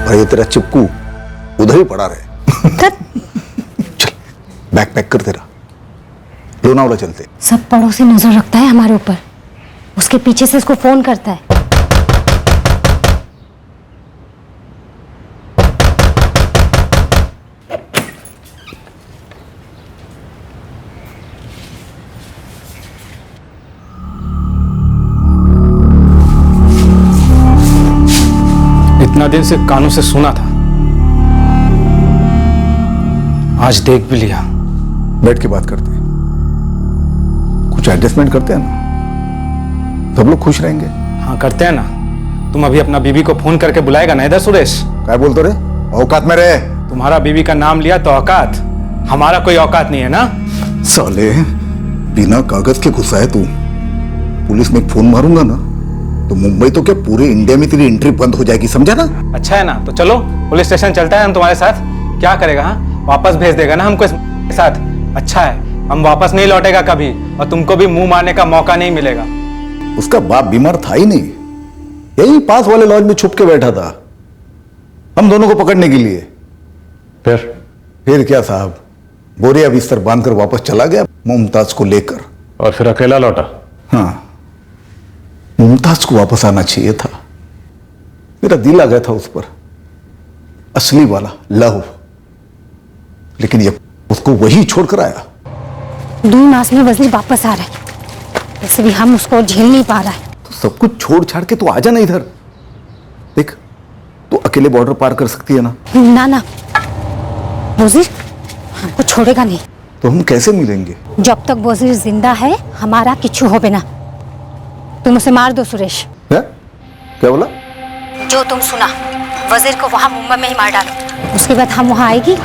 और ये तेरा चिपकू उधर ही पड़ा रहे। चल बैग पैक कर, तेरा लोनावला चलते। सब पड़ोसी नजर रखता है हमारे ऊपर, उसके पीछे से उसको फोन करता है। इतना दिन से कानों से सुना था, आज देख भी लिया। बैठ के बात करते हैं, कुछ एडजस्टमेंट करते हैं ना। सब लोग खुश रहेंगे। हाँ करते हैं ना। तुम अभी अपना बीबी को फोन करके बुलाएगा ना इधर सुरेश? क्या बोलते रे? औकात में रहे। तुम्हारा बीबी का नाम लिया तो औकात, हमारा कोई औकात नहीं है ना। साले बिना कागज के घुसा है तू। पुलिस में फोन मारूंगा ना तो मुंबई तो क्या पूरे इंडिया में तेरी एंट्री बंद हो जाएगी, समझा ना? अच्छा है ना, तो चलो पुलिस स्टेशन चलता है हम तुम्हारे साथ। क्या करेगा? हाँ वापस भेज देगा ना हमको इसके साथ। अच्छा है, हम वापस नहीं लौटेगा कभी और तुमको भी मुंह मारने का मौका नहीं मिलेगा। उसका बाप बीमार था ही नहीं, यही पास वाले लॉज में छुप के बैठा था हम दोनों को पकड़ने के लिए। फिर क्या साहब, बोरिया बिस्तर बांधकर वापस चला गया मुमताज को लेकर। और फिर अकेला लौटा? हाँ, मुमताज को वापस आना चाहिए था। मेरा दिल आ गया था उस पर, असली वाला लव। लेकिन ये उसको वही छोड़कर आया। 2 मास में वजीर वापस आ रहा है, वैसे भी हम उसको झेल नहीं पा रहा है। तो सब कुछ छोड़ छाड़ के तो आ जाना इधर। देख, तो अकेले बॉर्डर पार कर सकती है ना? ना वजीर हमको छोड़ेगा नहीं। तो हम कैसे मिलेंगे? जब तक वजीर जिंदा है हमारा किच्छु हो बिना। तुम उसे मार दो सुरेश। क्या बोला? जो तुम सुना, वजीर को वहां मुंबई में ही मार डालो। उसके बाद हम वहां आएगी,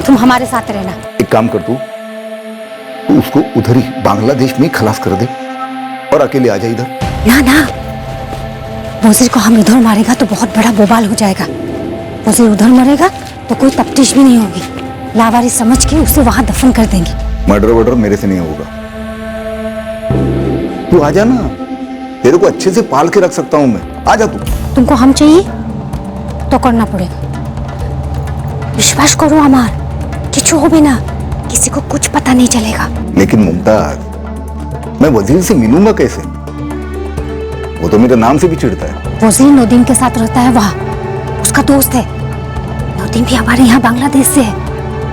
तुम हमारे साथ रहना। एक काम कर, तू उसको उधर ही बांग्लादेश में खलास कर दे और अकेले आ जाए इधर। ना वजीर को हम इधर मारेगा तो बहुत बड़ा बवाल हो जाएगा। वजीर उधर मरेगा तो कोई तफ्तीश भी नहीं होगी। लावारिस समझ के उसे वहां दफन कर देंगे। मर्डर वर्डर मेरे से नहीं होगा। तू आ जा ना, तेरे को अच्छे से पाल के रख सकता हूं मैं। आ जा तू। तुमको हम चाहिए तो करना पड़ेगा। विश्वास करो अमार, किच्छु हो भी ना, किसी को कुछ पता नहीं चलेगा। लेकिन मुमताज, मैं वजीर से मिलूंगा कैसे? वो तो मेरे नाम से भी चिढ़ता है। वजीर नदीम के साथ रहता है वहाँ, उसका दोस्त है। नदीम भी हमारे यहाँ बांग्लादेश से है।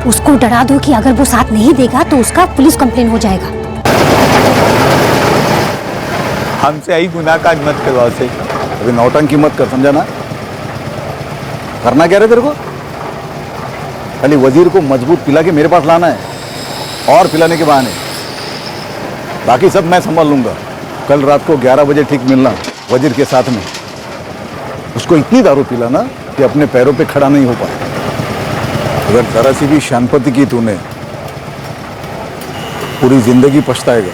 उसको डरा दो कि अगर वो साथ नहीं देगा तो उसका पुलिस कंप्लेन हो जाएगा। हमसे आई गुनाहगार मत करवाओ से। अभी नौटंकी मत कर, समझा ना? करना क्या रे तेरे को? खाली वजीर को मजबूत पिला के मेरे पास लाना है, और पिलाने के बहाने। बाकी सब मैं संभाल लूंगा। कल रात को 11 बजे ठीक मिलना वजीर के साथ में। उसको इतनी दारू पिलाना कि अपने पैरों पे खड़ा नहीं हो पाए। अगर जरा सी भी शांपति की तूने, पूरी जिंदगी पछताएगा।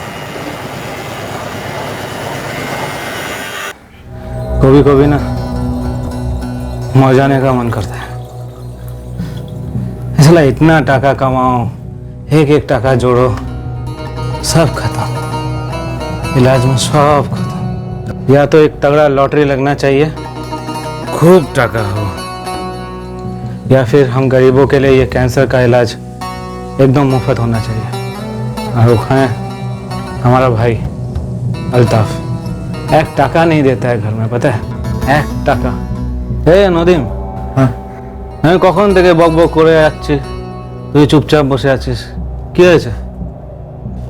कभी कभी ना मर जाने का मन करता है। इसलिए इतना टाका कमाओ, एक एक टाका जोड़ो, सब खत्म, इलाज में सब खत्म। या तो एक तगड़ा लॉटरी लगना चाहिए, खूब टाका हो, या फिर हम गरीबों के लिए ये कैंसर का इलाज एकदम मुफ्त होना चाहिए। और वो है हमारा भाई अल्ताफ, 1 टाका नहीं देता है घर में, पता है? 1 টাকা। এই নদীম, আমি কখন থেকে বক বক করে যাচ্ছি, তুই চুপচাপ বসে আছিস, কি হয়েছে?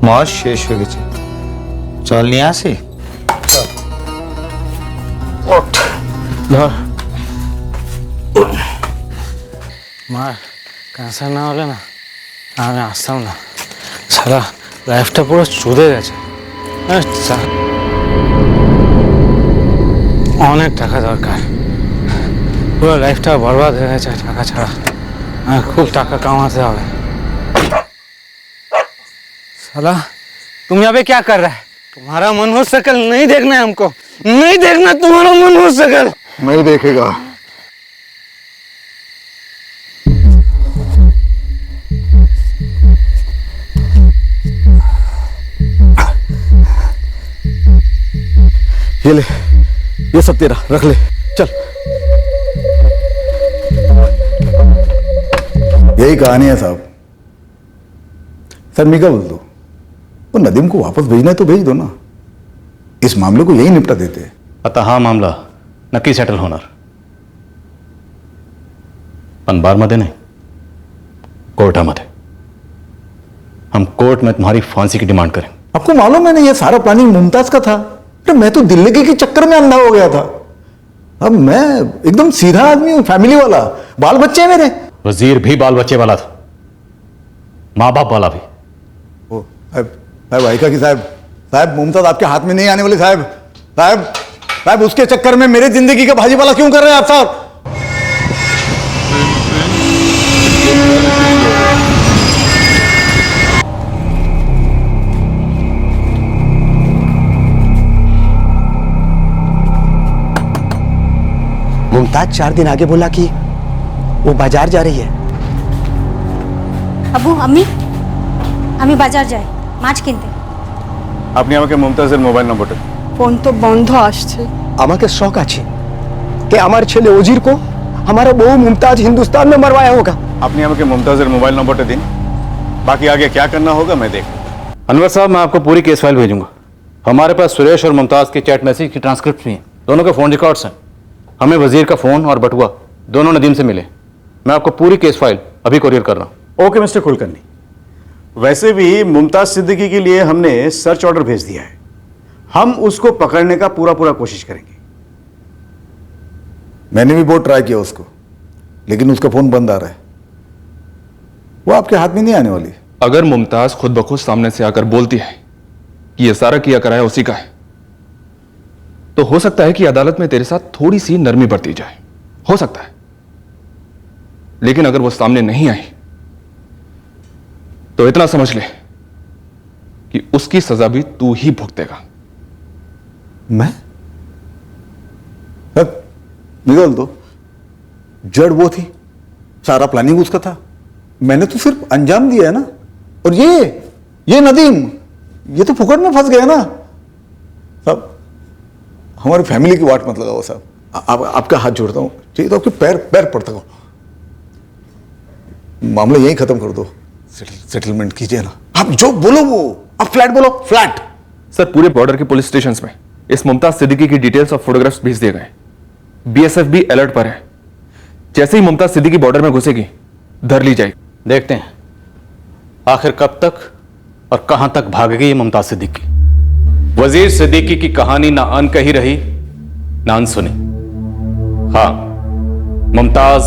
মদ শেষ হয়ে গেছে, চল নিয়ে আসি। ধর মার, ক্যান্সার না হলে না আমি আসতাম না। সারা লাইফটা পুরো চুদে গেছে। অনেক টাকা দরকার, পুরো লাইফটা বরবাদ হয়ে গেছে টাকা ছাড়া। খুব টাকা কামাতে হবে। साला तुम यहाँ पे क्या कर रहा है? तुम्हारा मन हो सकल नहीं देखना है हमको, नहीं देखना तुम्हारा मन हो सकल। नहीं देखेगा। ये ले, ये सब तेरा, रख ले, चल। यही कहानी है साहब। सर मैं क्या बोल दो, वो नदीम को वापस भेजना है तो भेज दो ना, इस मामले को यही निपटा देते हैं। आता हा मामला नक्की सेटल होणार, पण बारमध्ये नहीं, कोर्टामध्ये। हम कोर्ट में तुम्हारी फांसी की डिमांड करें। आपको मालूम है ना, ये सारा प्लानिंग मुमताज का था। अरे मैं तो दिल्ली के चक्कर में अंधा हो गया था। अब मैं एकदम सीधा आदमी हूं, फैमिली वाला, बाल बच्चे हैं मेरे। वजीर भी बाल बच्चे वाला था, माँ बाप वाला भी। साहब भाई का कि साहब मुमताज आपके हाथ में नहीं आने वाले साहब। साहब साहब उसके चक्कर में मेरे जिंदगी का भाजीपाला क्यों कर रहे हैं आप साहब? मुमताज 4 दिन आगे बोला कि वो बाजार जा रही है। अबू अम्मी আমি বাজার যাই মাছ কিনতে। আপনি আমাকে মুমতাজের মোবাইল নম্বরটা দিন। ফোন তো বন্ধ আসছে। আমাকে শখ আছে कि हमारे ছেলে वजीर को हमारा बहू मुमताज हिंदुस्तान में मरवाया होगा। আপনি আমাকে মুমতাজের মোবাইল নম্বরটা দিন, बाकी आगे क्या करना होगा मैं देख लूंगा। अनवर साहब, मैं आपको पूरी केस फाइल भेजूंगा। हमारे पास सुरेश और मुमताज के चैट मैसेज की ट्रांसक्रिप्ट भी हैं, दोनों के फ़ोन रिकॉर्ड्स हैं। हमें वजीर का फ़ोन और बटुआ दोनों नदीम से मिले। मैं आपको पूरी केस फाइल अभी कोरियर कर रहा हूँ। ओके मिस्टर कुलकर्णी, वैसे भी मुमताज सिद्दीकी के लिए हमने सर्च ऑर्डर भेज दिया है, हम उसको पकड़ने का पूरा कोशिश करेंगे। मैंने भी बहुत ट्राई किया उसको, लेकिन उसका फोन बंद आ रहा है। वो आपके हाथ में नहीं आने वाली। अगर मुमताज खुद ब खुद सामने से आकर बोलती है कि यह सारा किया कराया उसी का है, तो हो सकता है कि अदालत में तेरे साथ थोड़ी सी नरमी बरती जाए, हो सकता है। लेकिन अगर वो सामने नहीं आई तो इतना समझ ले कि उसकी सजा भी तू ही भुगतेगा। मैं? निकाल दो, जड़ वो थी, सारा प्लानिंग उसका था, मैंने तो सिर्फ अंजाम दिया है ना। और ये नदीम, ये तो फुकट में फंस गया ना साहब। हमारी फैमिली की वाट मत लगाओ साहब, आपका हाथ जोड़ता हूं, चाहिए तो आपके पैर पड़ता हूं, मामला यही खत्म कर दो, सेटलमेंट कीजिए ना। आप जो बोलो वो, आप फ्लैट बोलो, फ्लैट। सर, पूरे बॉर्डर के पुलिस स्टेशंस में इस मुमताज सिद्दीकी की डिटेल्स और फोटोग्राफ्स भेज दिए गए। बीएसएफ भी अलर्ट पर है, जैसे ही मुमताज सिद्दीकी बॉर्डर में घुसेगी धर ली जाएगी। देखते हैं आखिर कब तक और कहां तक भागेगी ये मुमताज सिद्दीकी। वजीर सिद्दीकी की कहानी ना अनकही रही ना अनसुनी। हाँ, मुमताज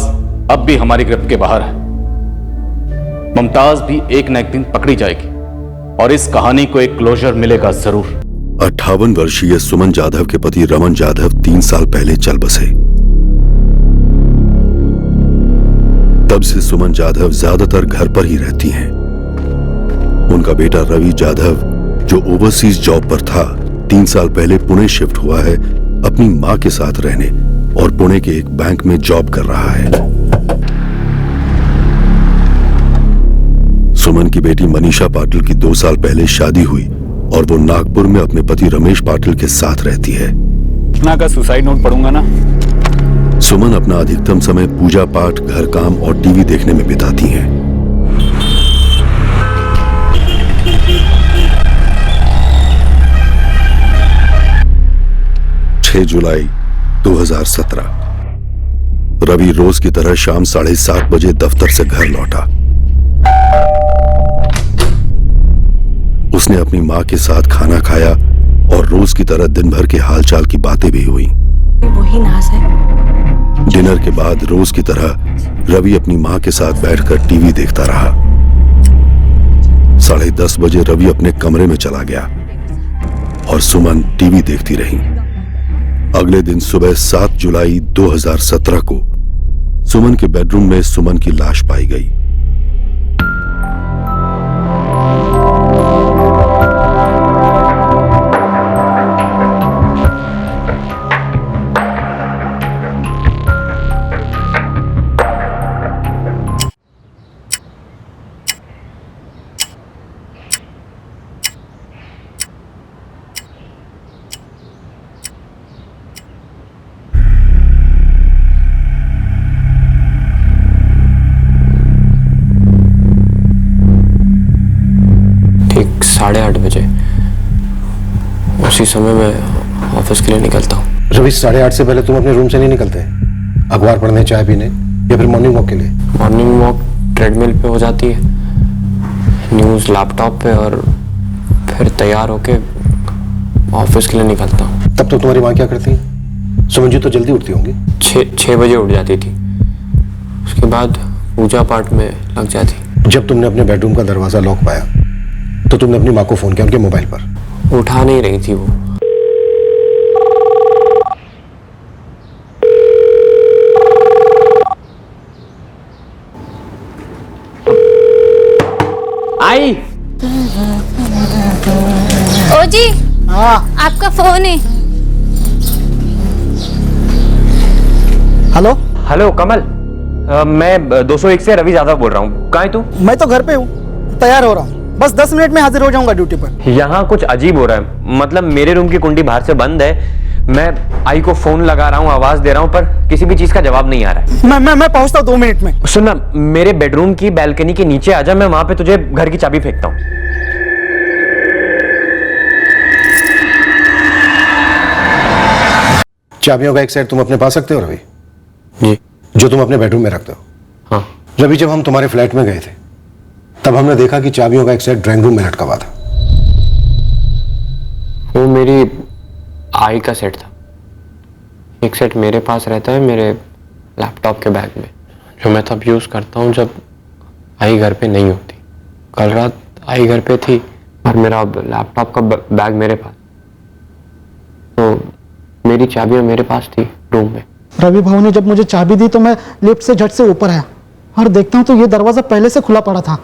अब भी हमारी गिरफ्त के बाहर है। मुमताज भी एक न एक दिन पकड़ी जाएगी और इस कहानी को एक क्लोजर मिलेगा जरूर। 58 वर्षीय सुमन जाधव के पति रमन जाधव 3 साल पहले चल बसे। तब से सुमन जाधव ज्यादातर घर पर ही रहती हैं। उनका बेटा रवि जाधव, जो ओवरसीज जॉब पर था, 3 साल पहले पुणे शिफ्ट हुआ है अपनी मां के साथ रहने और पुणे के एक बैंक में जॉब कर रहा है। सुमन की बेटी मनीषा पाटिल की 2 साल पहले शादी हुई और वो नागपुर में अपने पति रमेश पाटिल के साथ रहती है। इतना का सुसाइड नोट पढ़ूंगा ना। सुमन अपना अधिकतम समय पूजा पाठ, घर काम और टीवी देखने में बिताती हैं। जुलाई 2017 रवि रोज की तरह शाम 7:30 बजे दफ्तर से घर लौटा। उसने अपनी मां के साथ खाना खाया और रोज की तरह दिन भर के हालचाल की बातें भी हुई। वही नाज है। डिनर के बाद रोज की तरह रवि अपनी मां के साथ बैठकर टीवी देखता रहा। 10:30 बजे रवि अपने कमरे में चला गया और सुमन टीवी देखती रही। अगले दिन सुबह 7 जुलाई 2017 को सुमन के बेडरूम में सुमन की लाश पाई गई। ठीक 8:30 बजे उसी समय मैं ऑफिस के लिए निकलता हूँ। रवि, 8:30 से पहले तुम अपने रूम से नहीं निकलते? अखबार पढ़ने, चाय पीने या फिर मॉर्निंग वॉक के लिए? मॉर्निंग वॉक ट्रेडमिल पे हो जाती है, न्यूज़ लैपटॉप पे, और फिर तैयार होके ऑफिस के लिए निकलता हूँ। तब तो तुम्हारी माँ क्या करती है? सुमन जी तो जल्दी उठती होंगी। 6 बजे उठ जाती थी, उसके बाद पूजा पाठ में लग जाती। जब तुमने अपने बेडरूम का दरवाजा लॉक पाया तो तुमने अपनी माँ को फोन किया उनके मोबाइल पर? उठा नहीं रही थी वो। हाँ आपका फोन है। हेलो हेलो कमल, मैं 201 से रवि यादव बोल रहा हूँ। कहाँ है तू? मैं तो घर पे हूँ, तैयार हो रहा हूँ, बस 10 मिनट में हाजिर हो जाऊंगा ड्यूटी पर। यहाँ कुछ अजीब हो रहा है, मतलब मेरे रूम की कुंडी बाहर से बंद है। मैं आई को फोन लगा रहा हूँ, आवाज दे रहा हूँ, पर किसी भी चीज का जवाब नहीं आ रहा है। मैं पहुंचता हूँ 2 मिनट में। सुन ना, मेरे बेडरूम की बैल्कनी के नीचे आजा, मैं वहां पे तुझे घर की चाबी फेंकता हूँ। चाबियों का एक सेट तुम अपने पास रखते हो रवि? जी। जो तुम अपने बेडरूम में रखते हो? हाँ। रवि, जब हम तुम्हारे फ्लैट में गए थे तब हमने देखा कि चाबियों का एक सेट ड्राइंग रूम में लटका हुआ था। वो मेरी आई का सेट था। एक सेट मेरे पास रहता है मेरे लैपटॉप के बैग में, जो मैं तब यूज़ करता हूँ जब आई घर पे नहीं होती। कल रात आई घर पे थी और मेरा लैपटॉप का बैग मेरे पास, तो मेरी चाबियाँ मेरे पास थी रूम में। रवि भाऊ ने जब मुझे चाबी दी तो मैं लिफ्ट से झट से ऊपर आया और देखता हूँ तो ये दरवाजा पहले से खुला पड़ा था।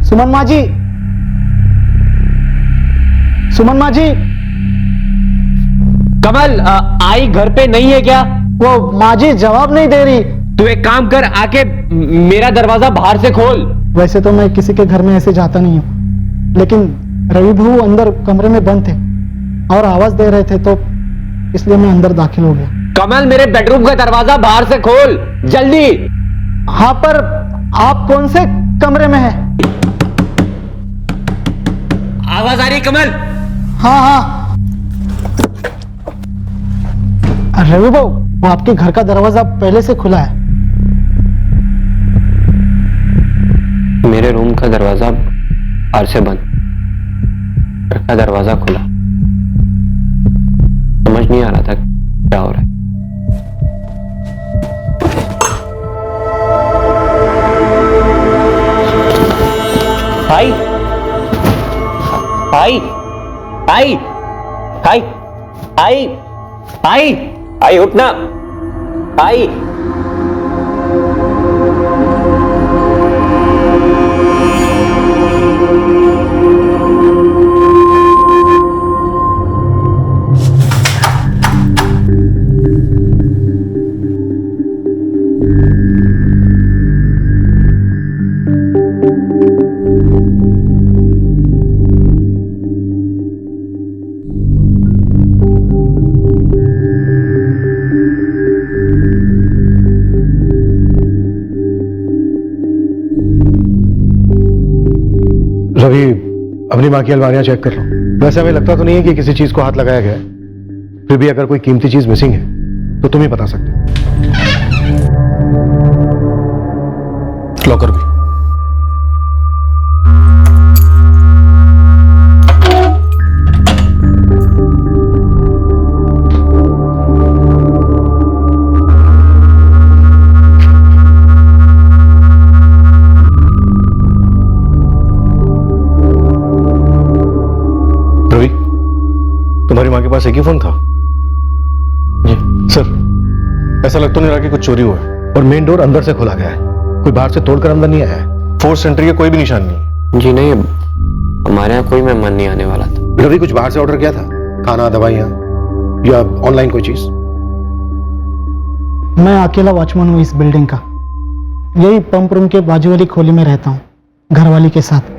सुमन माँ जी, सुमन माँ जी। कमल, आई घर पे नहीं है क्या? वो माँ जी जवाब नहीं दे रही। तू एक काम कर, आके मेरा दरवाजा बाहर से खोल। वैसे तो मैं किसी के घर में ऐसे जाता नहीं हूँ, लेकिन रवि भाऊ अंदर कमरे में बंद थे और आवाज दे रहे थे, तो इसलिए मैं अंदर दाखिल हो गया। कमल, मेरे बेडरूम का दरवाजा बाहर से खोल जल्दी। हाँ, पर आप कौन से कमरे में हैं? आवाज आ रही कमल? हाँ हाँ। रवि भाऊ, वो आपके घर का दरवाजा पहले से खुला है। मेरे रूम का दरवाजा बाहर से बंद, घर का दरवाजा खुला। समझ नहीं आ रहा था क्या हो रहा है। भाई भाई भाई भाई भाई भाई भाई, उठना भाई। रवि, अपनी माँ की अलमारियां चेक कर लो। वैसे हमें लगता तो नहीं है कि किसी चीज को हाथ लगाया गया है, फिर भी अगर कोई कीमती चीज मिसिंग है तो तुम ही बता सकते हो। लॉकर भी। तुम्हारी माँ के पास एक ही फोन था? जी सर, ऐसा लग तो नहीं रहा कि कुछ चोरी हुआ है, और मेन डोर अंदर से खोला गया है, कोई बाहर से तोड़कर अंदर नहीं आया है। फोर्स एंट्री का कोई भी निशान नहीं है। जी नहीं, हमारे यहाँ कोई मेहमान नहीं आने वाला था। रवि, कुछ बाहर से ऑर्डर किया था? खाना, दवाइयाँ या ऑनलाइन कोई चीज? मैं अकेला वॉचमैन हूँ इस बिल्डिंग का। यही पंप रूम के बाजू वाली खोली में रहता हूँ घरवाली के साथ।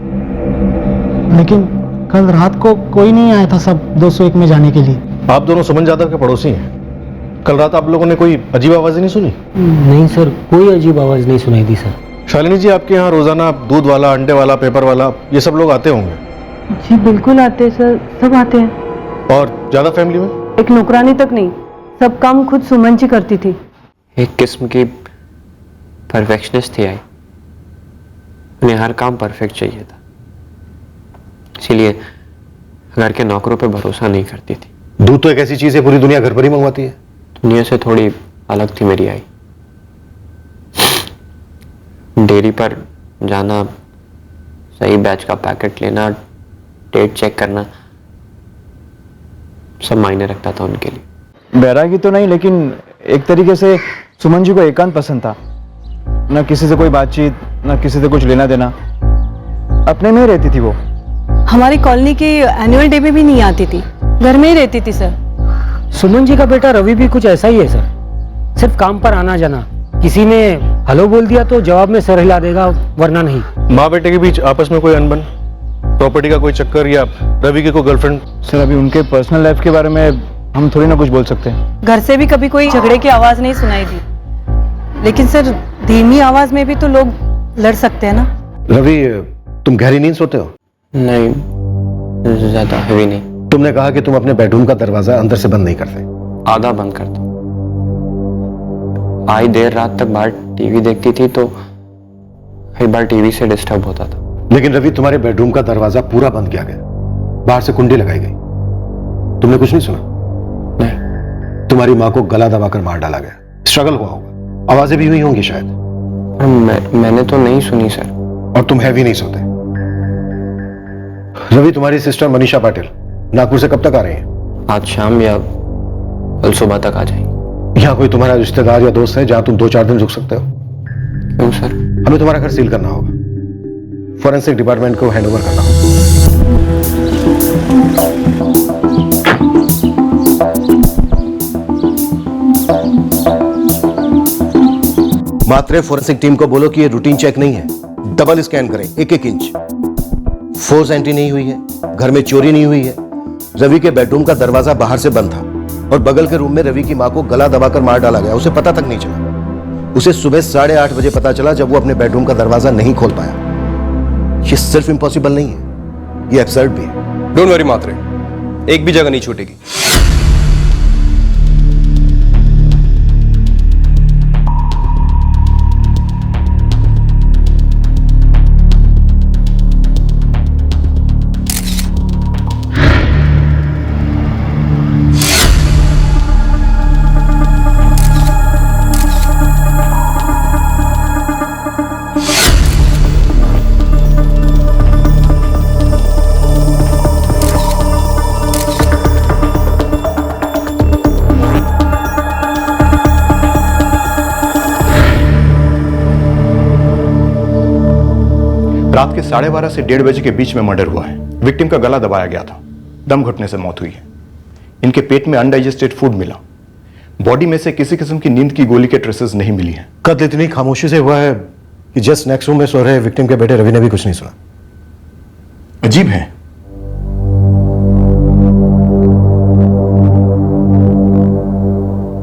लेकिन कल रात को कोई नहीं आया था सब 201 में जाने के लिए। आप दोनों सुमन यादव के पड़ोसी हैं। कल रात आप लोगों ने कोई अजीब आवाज नहीं सुनी? नहीं सर, कोई अजीब आवाज नहीं सुनाई दी सर। शालिनी जी, आपके यहाँ रोजाना दूध वाला, अंडे वाला, पेपर वाला, ये सब लोग आते होंगे? जी बिल्कुल आते हैं सर, सब आते हैं। और ज्यादा फैमिली में? एक नौकरानी तक नहीं, सब काम खुद सुमन जी करती थी। एक किस्म की परफेक्शनिस्ट थी आई। उन्हें हर काम परफेक्ट चाहिए था, इसीलिए घर के नौकरों पे भरोसा नहीं करती थी। दूध तो एक ऐसी चीज है, पूरी दुनिया घर पर ही मंगवाती है। दुनिया से थोड़ी अलग थी मेरी आई। डेयरी पर जाना, सही बैच का पैकेट लेना, डेट चेक करना सब मायने रखता था उनके लिए। बैरागी तो नहीं, लेकिन एक तरीके से सुमन जी को एकांत पसंद था। ना किसी से कोई बातचीत, ना किसी से कुछ लेना देना, अपने में ही रहती थी वो। हमारी कॉलोनी की एनुअल डे में भी नहीं आती थी, घर में ही रहती थी सर। सुमन जी का बेटा रवि भी कुछ ऐसा ही है सर, सिर्फ काम पर आना जाना, किसी ने हेलो बोल दिया तो जवाब में सर हिला देगा, वरना नहीं। माँ बेटे के बीच आपस में कोई अनबन, प्रॉपर्टी का कोई चक्कर, या रवि की कोई गर्लफ्रेंड? सर अभी उनके पर्सनल लाइफ के बारे में हम थोड़ी ना कुछ बोल सकते हैं। घर से भी कभी कोई झगड़े की आवाज नहीं सुनाई दी, लेकिन सर धीमी आवाज में भी तो लोग लड़ सकते हैं ना। रवि, तुम गहरी नींद सोते हो? नहीं, ज्यादा हैवी नहीं। तुमने कहा कि तुम अपने बेडरूम का दरवाजा अंदर से बंद नहीं करते। आधा बंद करता। आई देर रात तक बाहर टीवी देखती थी तो कई बार टीवी से डिस्टर्ब होता था। लेकिन रवि, तुम्हारे बेडरूम का दरवाजा पूरा बंद किया गया, बाहर से कुंडी लगाई गई, तुमने कुछ नहीं सुना? नहीं। तुम्हारी माँ को गला दबाकर मार डाला गया, स्ट्रगल हुआ होगा, आवाजें भी हुई होंगी शायद। मैंने तो नहीं सुनी सर। और तुम हैवी नहीं सोते। रवि, तुम्हारी सिस्टर मनीषा पाटिल नागपुर से कब तक आ रही है? आज शाम या कल सुबह तक आ जाएंगे। यहाँ कोई तुम्हारा रिश्तेदार या दोस्त है जहां तुम 2-4 दिन रुक सकते हो? क्यों सर? हमें तुम्हारा घर सील करना होगा, फॉरेंसिक डिपार्टमेंट को हैंडओवर करना होगा। मात्रे फॉरेंसिक टीम को बोलो कि ये रूटीन चेक नहीं है, डबल स्कैन करें 1-1 इंच। फोर्स एंट्री नहीं हुई है, घर में चोरी नहीं हुई है, रवि के बेडरूम का दरवाजा बाहर से बंद था और बगल के रूम में रवि की मां को गला दबाकर मार डाला गया, उसे पता तक नहीं चला। उसे सुबह 8:30 बजे पता चला जब वो अपने बेडरूम का दरवाजा नहीं खोल पाया। ये सिर्फ इम्पॉसिबल नहीं है, ये एब्सर्ड भी है। डोंट वरी मात्रे, एक भी जगह नहीं छूटेगी। रात के 12:30 से 1:30 बजे के बीच में मर्डर हुआ है। विक्टिम का गला दबाया गया था, दम घुटने से मौत हुई है। इनके पेट में अनडाइजेस्टेड फूड मिला, बॉडी में से किसी किस्म की नींद की गोली के ट्रेसेस नहीं मिली हैं। कत्ल इतनी खामोशी से हुआ है कि जस्ट नेक्स्ट रूम में सो रहे विक्टिम के बेटे रवि ने भी कुछ नहीं सुना। अजीब है।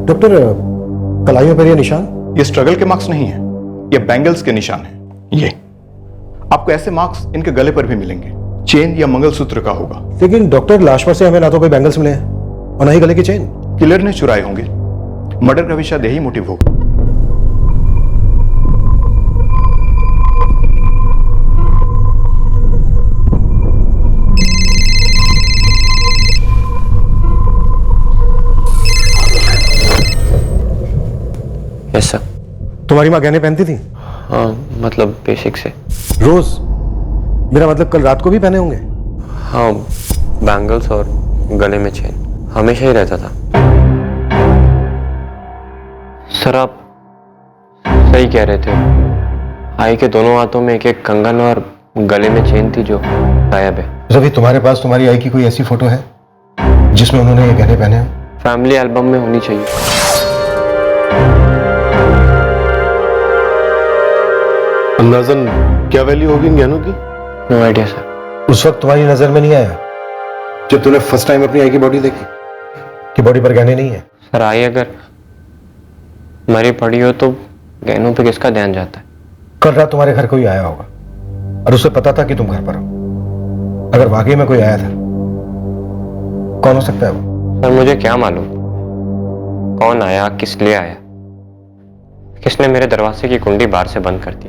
डॉक्टर, कलाइयों पर ये निशान? ये स्ट्रगल के मार्क्स नहीं है, ये बैंगल्स के निशान है। ये आपको ऐसे मार्क्स इनके गले पर भी मिलेंगे, चेन या मंगलसूत्र का होगा। लेकिन डॉक्टर, लाश पर से हमें ना तो कोई बैंगल्स मिले हैं और ना ही गले की चेन। किलर ने चुराए होंगे, मर्डर का भी शायद यही मोटिव होगा। Yes sir. तुम्हारी माँ गहने पहनती थी? हाँ, मतलब बेसिक से। रोज? मेरा मतलब कल रात को भी पहने होंगे? हाँ, बैंगल्स और गले में चेन हमेशा ही रहता था। सर आप सही कह रहे थे, आई के दोनों हाथों में एक कंगन और गले में चेन थी जो गायब है। रवि, तुम्हारे पास तुम्हारी आई की कोई ऐसी फोटो है जिसमें उन्होंने ये गहने पहने हो? फैमिली एल्बम में होनी चाहिए। अंदाजन क्या वैल्यू होगी इन गहनों की? No idea sir. उस वक्त तुम्हारी नजर में नहीं आया जब तूने फर्स्ट टाइम अपनी आई की बॉडी देखी कि बॉडी पर गहने नहीं है? सर आई अगर मरी पड़ी हो तो गहनों पे किसका ध्यान जाता है? कल रात तुम्हारे घर कोई आया होगा और उसे पता था कि तुम घर पर हो। अगर वाकई में कोई आया था, कौन हो सकता है वो? सर मुझे क्या मालूम कौन आया, किस लिए आया, किसने मेरे दरवाजे की कुंडी बाहर से बंद कर दी,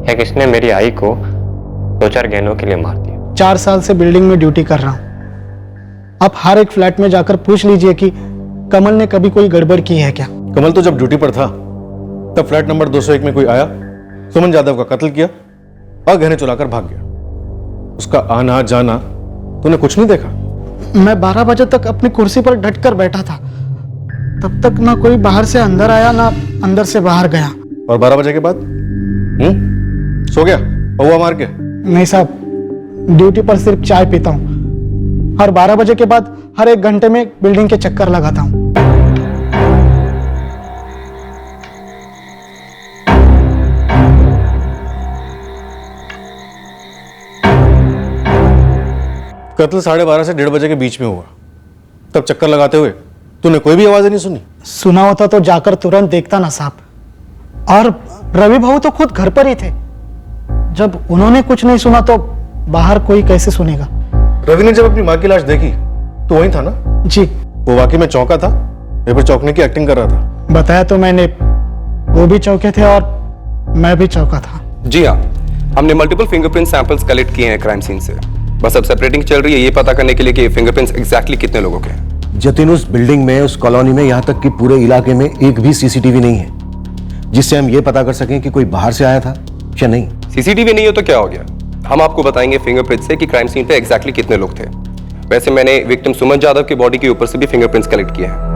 या किसने मेरी आई को 2-4 गहनों के लिए मार दिया। 4 साल से बिल्डिंग में ड्यूटी कर रहा हूं। आप हर एक फ्लैट में जाकर पूछ लीजिए कि कमल ने कभी कोई गड़बड़ की है क्या। कमल तो जब ड्यूटी पर था तब फ्लैट नंबर 201 में कोई आया, सुमन जाधव का कत्ल किया और गहने चुराकर भाग गया। उसका आना जाना तूने कुछ नहीं देखा? मैं 12 बजे तक अपनी कुर्सी पर डट कर बैठा था। तब तक ना कोई बाहर से अंदर आया ना अंदर से बाहर गया। और 12 बजे के बाद सो गया पौवा मार के? नहीं साहब, ड्यूटी पर सिर्फ चाय पीता हूँ और 12 बजे के बाद हर 1 घंटे में बिल्डिंग के चक्कर लगाता हूँ। कत्ल 12:30 से 1:30 बजे के बीच में हुआ। तब चक्कर लगाते हुए तूने कोई भी आवाज नहीं सुनी? सुना होता तो जाकर तुरंत देखता ना साहब। और रवि भाऊ तो खुद घर पर ही थे। जब उन्होंने कुछ नहीं सुना तो बाहर कोई कैसे सुनेगा? रवि ने जब अपनी माँ की लाश देखी तो वही था ना? जी। वो वाकई में चौंका था या फिर चौंकने की एक्टिंग कर रहा था? बताया तो मैंने, वो भी चौंके थे और मैं भी चौंका था। जी हाँ, हमने मल्टीपल फिंगरप्रिंट सैंपल्स कलेक्ट किए हैं क्राइम सीन से। बस अब सेपरेटिंग चल रही है ये पता करने के लिए कि फिंगरप्रिंट्स एग्जैक्टली कितने लोगों के हैं। जतिन, उस बिल्डिंग में, उस कॉलोनी में, यहाँ तक कि पूरे इलाके में एक भी सीसीटीवी नहीं है जिससे हम ये पता कर सकें कि कोई बाहर से आया था या नहीं। सीसीटीवी नहीं हो तो क्या हो गया, हम आपको बताएंगे फिंगरप्रिंट से कि क्राइम सीन पे एग्जैक्टली कितने लोग थे। वैसे मैंने विक्टिम सुमन जाधव की बॉडी के ऊपर से भी फिंगरप्रिंट्स कलेक्ट किए हैं।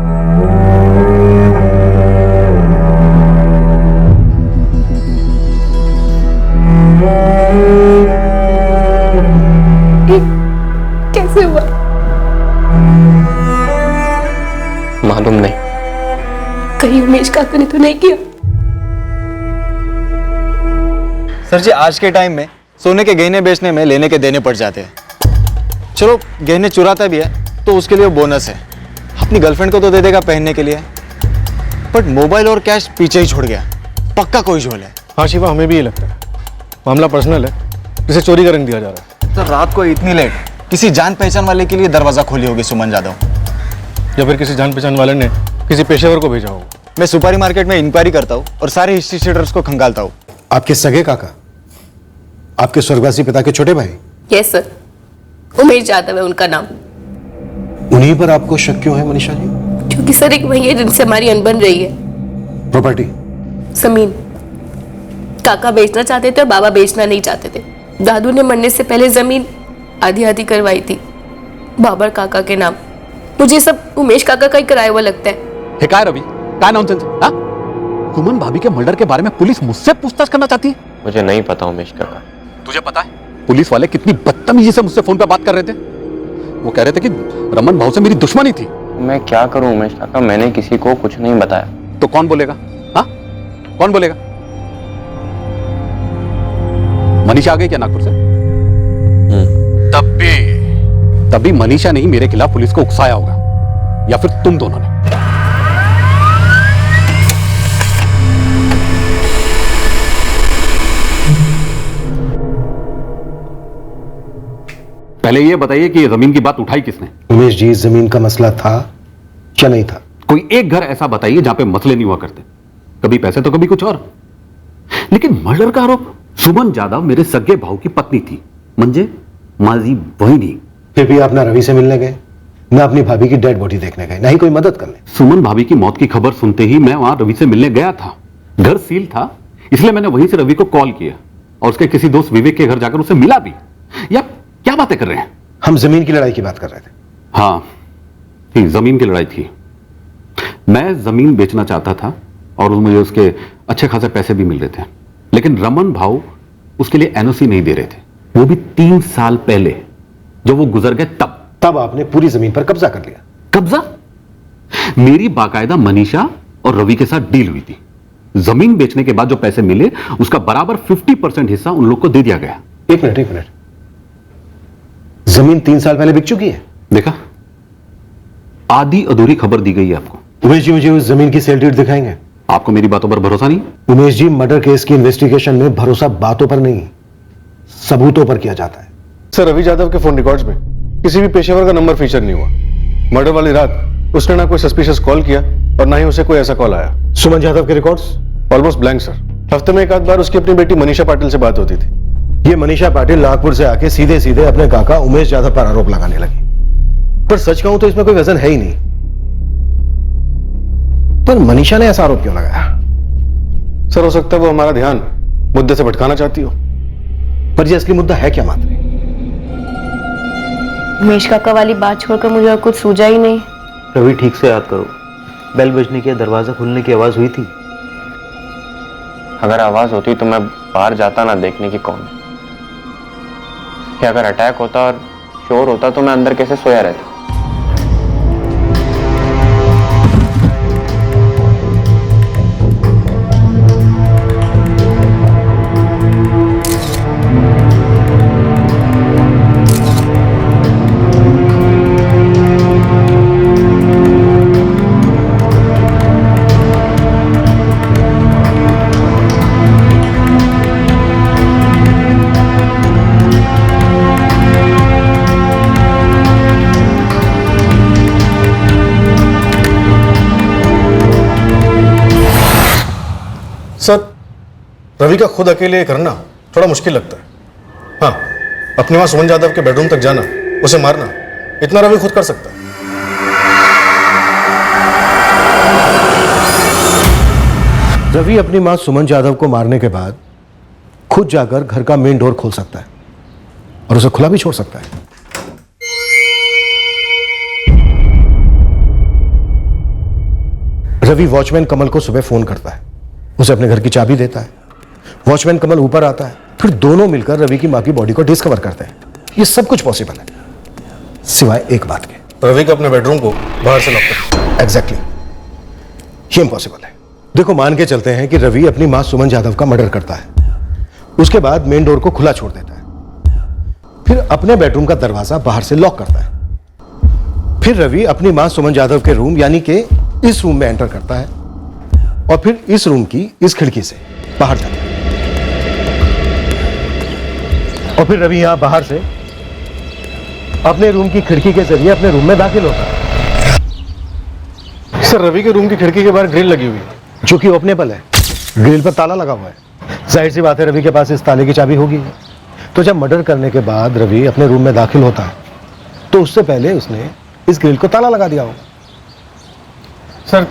कैसे हुआ? मालूम नहीं। कहीं उमेश काका ने तो नहीं किया? सर जी, आज के टाइम में सोने के गहने बेचने में लेने के देने पड़ जाते हैं। चलो गहने चुराता भी है तो उसके लिए बोनस है, अपनी गर्लफ्रेंड को तो दे देगा पहनने के लिए, बट मोबाइल और कैश पीछे ही छोड़ गया। पक्का कोई झोल है। हाँ शिवा, हमें भी ये लगता है। मामला पर्सनल है, इसे चोरी करने दिया जा रहा है। सर, रात को इतनी लेट किसी जान पहचान वाले के लिए दरवाजा खोली होगी सुमन जाधव, या फिर किसी जान पहचान वाले ने किसी पेशेवर को भेजा होगा। मैं सुपारी मार्केट में इंक्वायरी करता हूँ और सारे हिस्ट्री शीटर्स को खंगालता हूँ। आपके सगे काका, आपके स्वर्गवासी पिता के छोटे भाई? यस सर, उमेश जाधव है उनका नाम। उन्हीं पर आपको शक क्यों है मनीषा जी? क्योंकि सर एक वही है जिनसे हमारी अनबन रही है। प्रॉपर्टी? जमीन काका बेचना चाहते थे और बाबा बेचना नहीं चाहते थे। दादू ने मरने से पहले जमीन आधी आधी करवाई थी बाबर काका के नाम। मुझे सब उमेश काका का ही कराया हुआ लगता है। काय रवि, काय नॉनसेंस? सुमन भाभी के मर्डर के बारे में पुलिस मुझसे पूछताछ करना चाहती है? मुझे नहीं पता उमेश काका। तुझे पता है पुलिस वाले कितनी बदतमीजी से मुझसे फोन पे बात कर रहे थे? वो कह रहे थे कि रमन भाव से मेरी दुश्मनी थी। मैं क्या करूं उमेश काका, मैंने किसी को कुछ नहीं बताया। तो कौन बोलेगा? हाँ, कौन बोलेगा? मनीषा आ गई क्या नागपुर से? तब भी मनीषा ने ही मेरे खिलाफ पुलिस को उकसाया होगा, या फिर तुम दोनों ने। पहले ये बताइए कि ये जमीन की बात उठाई किसने? उमेश जी, जमीन का मसला था क्या नहीं था? कोई एक घर ऐसा बताइए जहां पे मसले नहीं हुआ करते, कभी पैसे तो कभी कुछ और। लेकिन मर्डर का आरोप, सुमन जाधव मेरे सगे भाव की पत्नी थी, म्हणजे माजी बहिनी। फिर भी आप ना रवि से मिलने गए, ना अपनी भाभी की डेड बॉडी देखने गए, ना ही कोई मदद करने। सुमन भाभी की मौत की खबर सुनते ही मैं वहां रवि से मिलने गया था। घर सील था, इसलिए मैंने वहीं से रवि को कॉल किया और उसके किसी दोस्त विवेक के घर जाकर उसे मिला भी। या क्या बातें कर रहे हैं? हम जमीन की लड़ाई की बात कर रहे थे। हाँ, जमीन की लड़ाई थी। मैं जमीन बेचना चाहता था और मुझे उसके अच्छे खासे पैसे भी मिल रहे थे, लेकिन रमन भाव उसके लिए एनओसी नहीं दे रहे थे, वो भी 3 साल पहले जब वो गुजर गए तब आपने पूरी जमीन पर कब्जा कर लिया। कब्जा? मेरी बाकायदा मनीषा और रवि के साथ डील हुई थी। जमीन बेचने के बाद जो पैसे मिले उसका बराबर 50% हिस्सा उन लोग को दे दिया गया। एक मिनट, जमीन 3 साल पहले बिक चुकी है। देखा, आधी अधूरी खबर दी गई है आपको। उमेश जी, मुझे उस जमीन की सेल डीड दिखाएंगे? आपको मेरी बातों पर भरोसा नहीं? उमेश जी, मर्डर केस की इन्वेस्टिगेशन में भरोसा बातों पर नहीं, सबूतों पर किया जाता है। सर, रवि जाधव के फोन रिकॉर्ड्स में किसी भी पेशेवर का नंबर फीचर नहीं हुआ। मर्डर वाली रात उसने ना कोई सस्पिशियस कॉल किया और ना ही उसे कोई ऐसा कॉल आया। सुमन जाधव के रिकॉर्ड्स ऑलमोस्ट ब्लैंक सर। हफ्ते में एक आध बार उसकी अपनी बेटी मनीषा पाटिल से बात होती थी। ये मनीषा पाटिल नागपुर से आके सीधे सीधे अपने काका उमेश जाधव पर आरोप लगाने लगी, पर सच कहूं तो इसमें कोई वजन है ही नहीं। पर मनीषा ने ऐसा आरोप क्यों लगाया? सर, हो सकता है वो हमारा ध्यान मुद्दे से भटकाना चाहती हो। पर ये असली मुद्दा है क्या मात्र? उमेश काका वाली बात छोड़कर मुझे और कुछ सूझा ही नहीं। रवि, ठीक से याद करो, बेल बजने की, दरवाजा खुलने की आवाज हुई थी? अगर आवाज होती तो मैं बाहर जाता ना देखने की कौन है। या अगर अटैक होता और शोर होता तो मैं अंदर कैसे सोया रहता। सर, रवि का खुद अकेले करना थोड़ा मुश्किल लगता है। हाँ, अपनी मां सुमन जाधव के बेडरूम तक जाना, उसे मारना, इतना रवि खुद कर सकता है। रवि अपनी मां सुमन जाधव को मारने के बाद खुद जाकर घर का मेन डोर खोल सकता है और उसे खुला भी छोड़ सकता है। रवि वॉचमैन कमल को सुबह फोन करता है, उसे अपने घर की चाबी देता है। वॉचमैन कमल ऊपर आता है, फिर दोनों मिलकर रवि की मां की बॉडी को डिस्कवर करते हैं। ये सब कुछ पॉसिबल है सिवाय एक बात के, रवि को अपने बेडरूम को बाहर से लॉक कर। एग्जैक्टली, ये इम्पॉसिबल है। देखो, मान के चलते हैं कि रवि अपनी मां सुमन जाधव का मर्डर करता है, उसके बाद मेन डोर को खुला छोड़ देता है, फिर अपने बेडरूम का दरवाजा बाहर से लॉक करता है, फिर रवि अपनी मां सुमन जाधव के रूम यानी कि इस रूम में एंटर करता है और फिर इस रूम की इस खिड़की से बाहर जाता है और फिर रवि यहां बाहर से अपने रूम की खिड़की के जरिए अपने रूम में दाखिल होता है। सर, रवि के रूम की खिड़की के बाहर ग्रिल लगी हुई है, जो कि ओपनेबल है, ग्रिल पर ताला लगा हुआ है। जाहिर सी बात है रवि के पास इस ताले की चाबी होगी। तो जब मर्डर करने के बाद रवि अपने रूम में दाखिल होता है तो उससे पहले उसने इस ग्रिल को ताला लगा दिया होगा। सर,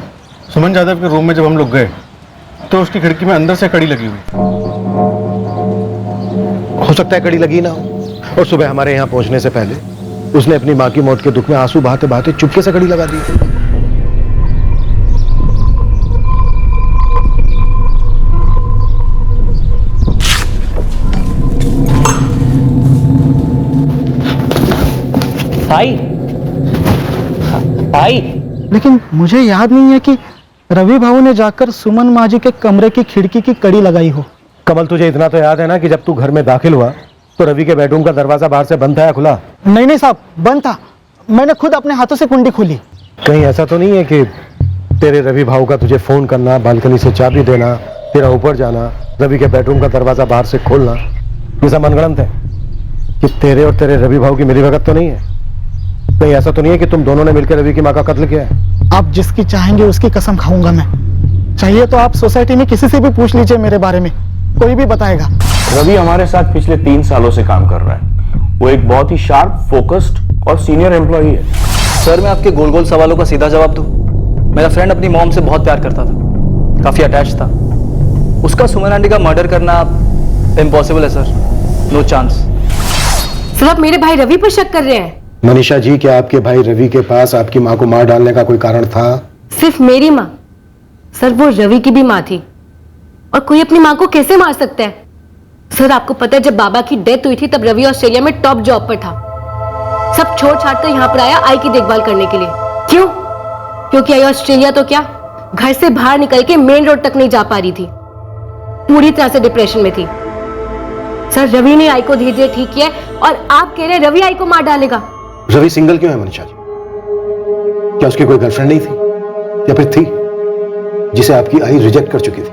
सुमन जाधव के रूम में जब हम लोग गए तो उसकी खिड़की में अंदर से कड़ी लगी हुई। हो सकता है कड़ी लगी ना हो और सुबह हमारे यहाँ पहुंचने से पहले उसने अपनी मां की मौत के दुख में आंसू बहाते बहाते चुपके से कड़ी लगा दी। भाई, लेकिन मुझे याद नहीं है कि रवि भाऊ ने जाकर सुमन माँ जी के कमरे की खिड़की की कड़ी लगाई हो। कमल, तुझे इतना तो याद है ना कि जब तू घर में दाखिल हुआ तो रवि के बेडरूम का दरवाजा बाहर से बंद था या खुला? नहीं साहब, बंद था। मैंने खुद अपने हाथों से कुंडी खोली। कहीं ऐसा तो नहीं है कि तेरे रवि भाऊ का तुझे फोन करना, बालकनी से चाबी देना, तेरा ऊपर जाना, रवि के बेडरूम का दरवाजा बाहर से खोलना, ये सब मनगढ़ंत है? कि तेरे और तेरे रवि भाऊ की मिलीभगत तो नहीं है? कहीं ऐसा तो नहीं है कि तुम दोनों ने मिलकर रवि की मां का कत्ल किया है? आप जिसकी चाहेंगे उसकी कसम खाऊंगा मैं। चाहिए तो आप सोसाइटी में किसी से भी पूछ लीजिए मेरे बारे में, कोई भी बताएगा। रवि हमारे साथ पिछले 3 सालों से काम कर रहा है। वो एक बहुत ही शार्प, फोकस्ड और सीनियर एम्प्लॉई है। सर, मैं आपके गोल गोल सवालों का सीधा जवाब दूं। मेरा फ्रेंड अपनी मॉम से बहुत प्यार करता था, काफी अटैच था। उसका सुमन आंटी का मर्डर करना इम्पॉसिबल है सर, नो चांस। सर, आप मेरे भाई रवि पर शक कर रहे हैं? मनीषा जी, क्या आपके भाई रवि के पास आपकी मां को मार डालने का कोई कारण था? सिर्फ मेरी माँ? सर, वो रवि की भी माँ थी और कोई अपनी माँ को कैसे मार सकता है? सर, आपको पता है जब बाबा की डेथ हुई थी तब रवि ऑस्ट्रेलिया में टॉप जॉब पर था। सब छोड़ छाड़ कर यहाँ पर आया आई की देखभाल करने के लिए। क्यों? क्योंकि आई ऑस्ट्रेलिया तो क्या, घर से बाहर निकल के मेन रोड तक नहीं जा पा रही थी, पूरी तरह से डिप्रेशन में थी। सर, रवि ने आई को धीरे धीरे ठीक किया और आप कह रहे हैं रवि आई को मार डालेगा? रवि सिंगल क्यों है मनीषा जी? क्या उसकी कोई गर्लफ्रेंड नहीं थी या फिर थी जिसे आपकी आई रिजेक्ट कर चुकी थी?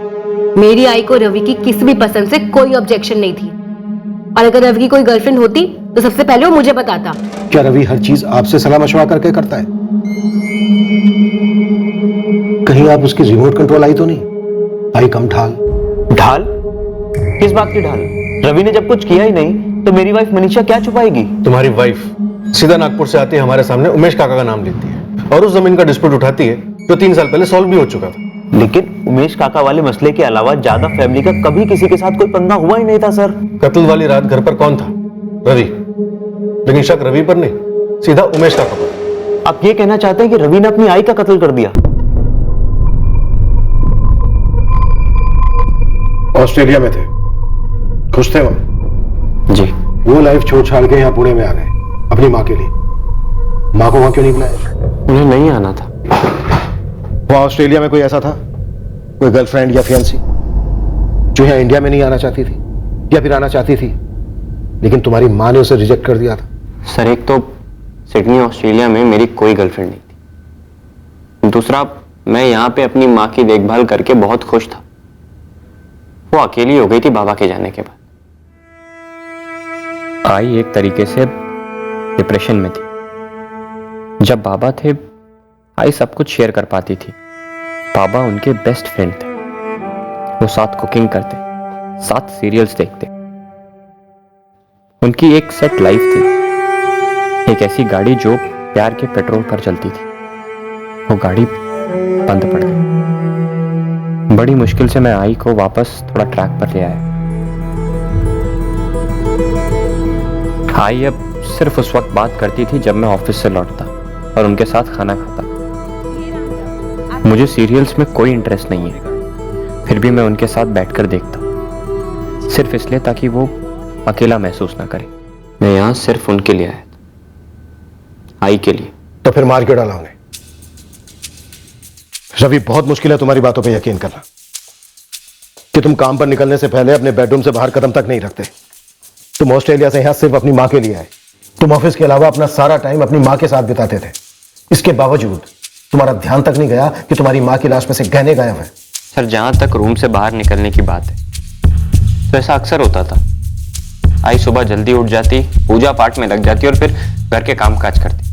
मेरी आई को रवि की किसी भी पसंद से कोई ऑब्जेक्शन नहीं थी और अगर रवि की कोई गर्लफ्रेंड होती तो सबसे पहले वो मुझे बताता। क्या रवि हर चीज आपसे सलाह मशवरा करके करता है? कहीं आप उसकी रिमोट कंट्रोल आई तो नहीं? आई कम ढाल। ढाल? किस बात की ढाल? रवि ने जब कुछ किया ही नहीं तो मेरी वाइफ मनीषा क्या छुपाएगी? तुम्हारी वाइफ सीधा नागपुर से आती है, हमारे सामने उमेश काका का नाम लेती है और उस जमीन का डिस्प्यूट उठाती है जो 3 साल पहले सॉल्व भी हो चुका था। लेकिन उमेश काका वाले मसले के अलावा ज्यादा फैमिली का कभी किसी के साथ कोई पंगा हुआ ही नहीं था सर। कत्ल वाली रात घर पर कौन था? रवि। लेकिन शक रवि पर नहीं, सीधा उमेश का खबर। आप ये कहना चाहते हैं कि रवि ने अपनी आई का कत्ल कर दिया? ऑस्ट्रेलिया में थे, खुश थे वहां? जी। वो लाइफ छोड़ छाड़ के यहाँ पुणे में आ गए अपनी माँ के लिए। माँ को वहां क्यों नहीं बुलाया? उन्हें नहीं आना था। वहां ऑस्ट्रेलिया में कोई ऐसा था, कोई गर्लफ्रेंड या फियांसी जो यहाँ इंडिया में नहीं आना चाहती थी या फिर आना चाहती थी लेकिन तुम्हारी माँ ने उसे रिजेक्ट कर दिया था? सर, एक तो सिडनी ऑस्ट्रेलिया में मेरी कोई गर्लफ्रेंड नहीं थी। दूसरा, मैं यहाँ पे अपनी माँ की देखभाल करके बहुत खुश था। वो अकेली हो गई थी बाबा के जाने के बाद। आई एक तरीके से डिप्रेशन में थी। जब बाबा थे, आई सब कुछ शेयर कर पाती थी। बाबा उनके बेस्ट फ्रेंड थे। वो साथ कुकिंग करते, साथ सीरियल्स देखते। उनकी एक सेट लाइफ थी, एक ऐसी गाड़ी जो प्यार के पेट्रोल पर चलती थी। वो गाड़ी बंद पड़ गई। बड़ी मुश्किल से मैं आई को वापस थोड़ा ट्रैक पर ले आया। आई अब सिर्फ उस वक्त बात करती थी जब मैं ऑफिस से लौटता और उनके साथ खाना खाता। मुझे सीरियल्स में कोई इंटरेस्ट नहीं है, फिर भी मैं उनके साथ बैठकर देखता, सिर्फ इसलिए ताकि वो अकेला महसूस ना करे। मैं यहां सिर्फ उनके लिए आया था, आई के लिए। तो फिर मार के डाला उन्हें। रवि, बहुत मुश्किल है तुम्हारी बातों पे यकीन करना कि तुम काम पर निकलने से पहले अपने बेडरूम से बाहर कदम तक नहीं रखते। तुम ऑस्ट्रेलिया से यहां सिर्फ अपनी मां के लिए आए। तुम ऑफिस के अलावा अपना सारा टाइम अपनी मां के साथ बिताते थे। इसके बावजूद तुम्हारा ध्यान तक नहीं गया कि तुम्हारी मां की लाश में से गहने गायब हैं। सर, जहां तक रूम से बाहर निकलने की बात है तो ऐसा अक्सर होता था। आई सुबह जल्दी उठ जाती, पूजा पाठ में लग जाती और फिर घर के काम काज करती।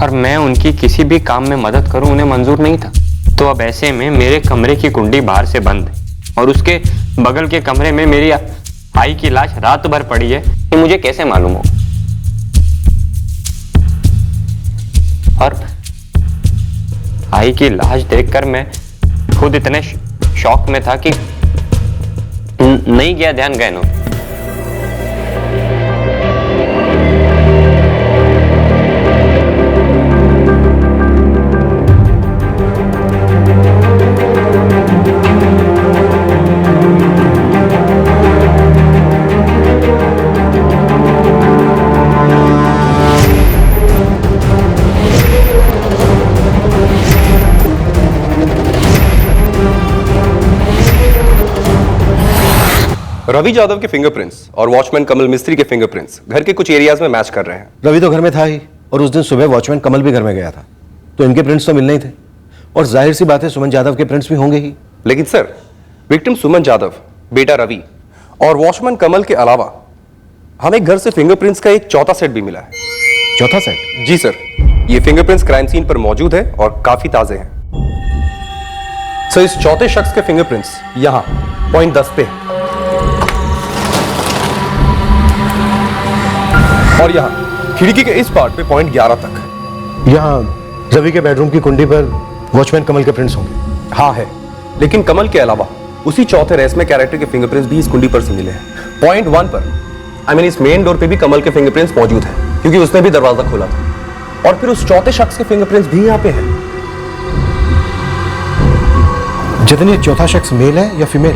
और मैं उनकी किसी भी काम में मदद करूं उन्हें मंजूर नहीं था। तो अब ऐसे में मेरे कमरे की कुंडी बाहर से बंद है और उसके बगल के कमरे में मेरी आई की लाश रात भर पड़ी है, कि मुझे कैसे मालूम हो। और आई की लाश देखकर मैं खुद इतने शॉक में था कि नहीं गया ध्यान गहनों। रवि यादव के फिंगरप्रिंट्स और वॉचमैन कमल मिस्त्री के फिंगरप्रिंट्स घर के कुछ एरियाज में मैच कर रहे हैं। रवि तो घर में था ही और उस दिन सुबह वॉचमैन कमल भी घर में गया था, तो इनके प्रिंट्स तो मिलने ही थे और जाहिर सी बात है सुमन यादव के प्रिंट्स भी होंगे ही। लेकिन सर, विक्टिम सुमन यादव, बेटा रवि और वॉचमैन कमल के अलावा हमें घर से फिंगरप्रिंट्स का एक चौथा सेट भी मिला है। चौथा सेट? जी सर, ये फिंगरप्रिंट्स क्राइम सीन पर मौजूद है और काफी ताजे हैं। सर, इस चौथे शख्स के फिंगरप्रिंट्स यहां पॉइंट 10 पे है और यहां खिड़की के इस पार्ट पे पॉइंट 11 तक। यहां रवि के बेडरूम की कुंडी पर वॉचमैन कमल के प्रिंट्स होंगे। हाँ है, लेकिन कमल के अलावा उसी चौथे रेस में कैरेक्टर के फिंगरप्रिंट्स भी इस कुंडी पर से मिले हैं। पॉइंट 1 पर इस मेन डोर पे भी कमल के फिंगरप्रिंट्स मौजूद हैं, क्योंकि उसने भी दरवाजा खोला था। और फिर उस चौथे शख्स के फिंगरप्रिंट्स भी यहाँ पे हैं। जितनी चौथा शख्स मेल है या फीमेल?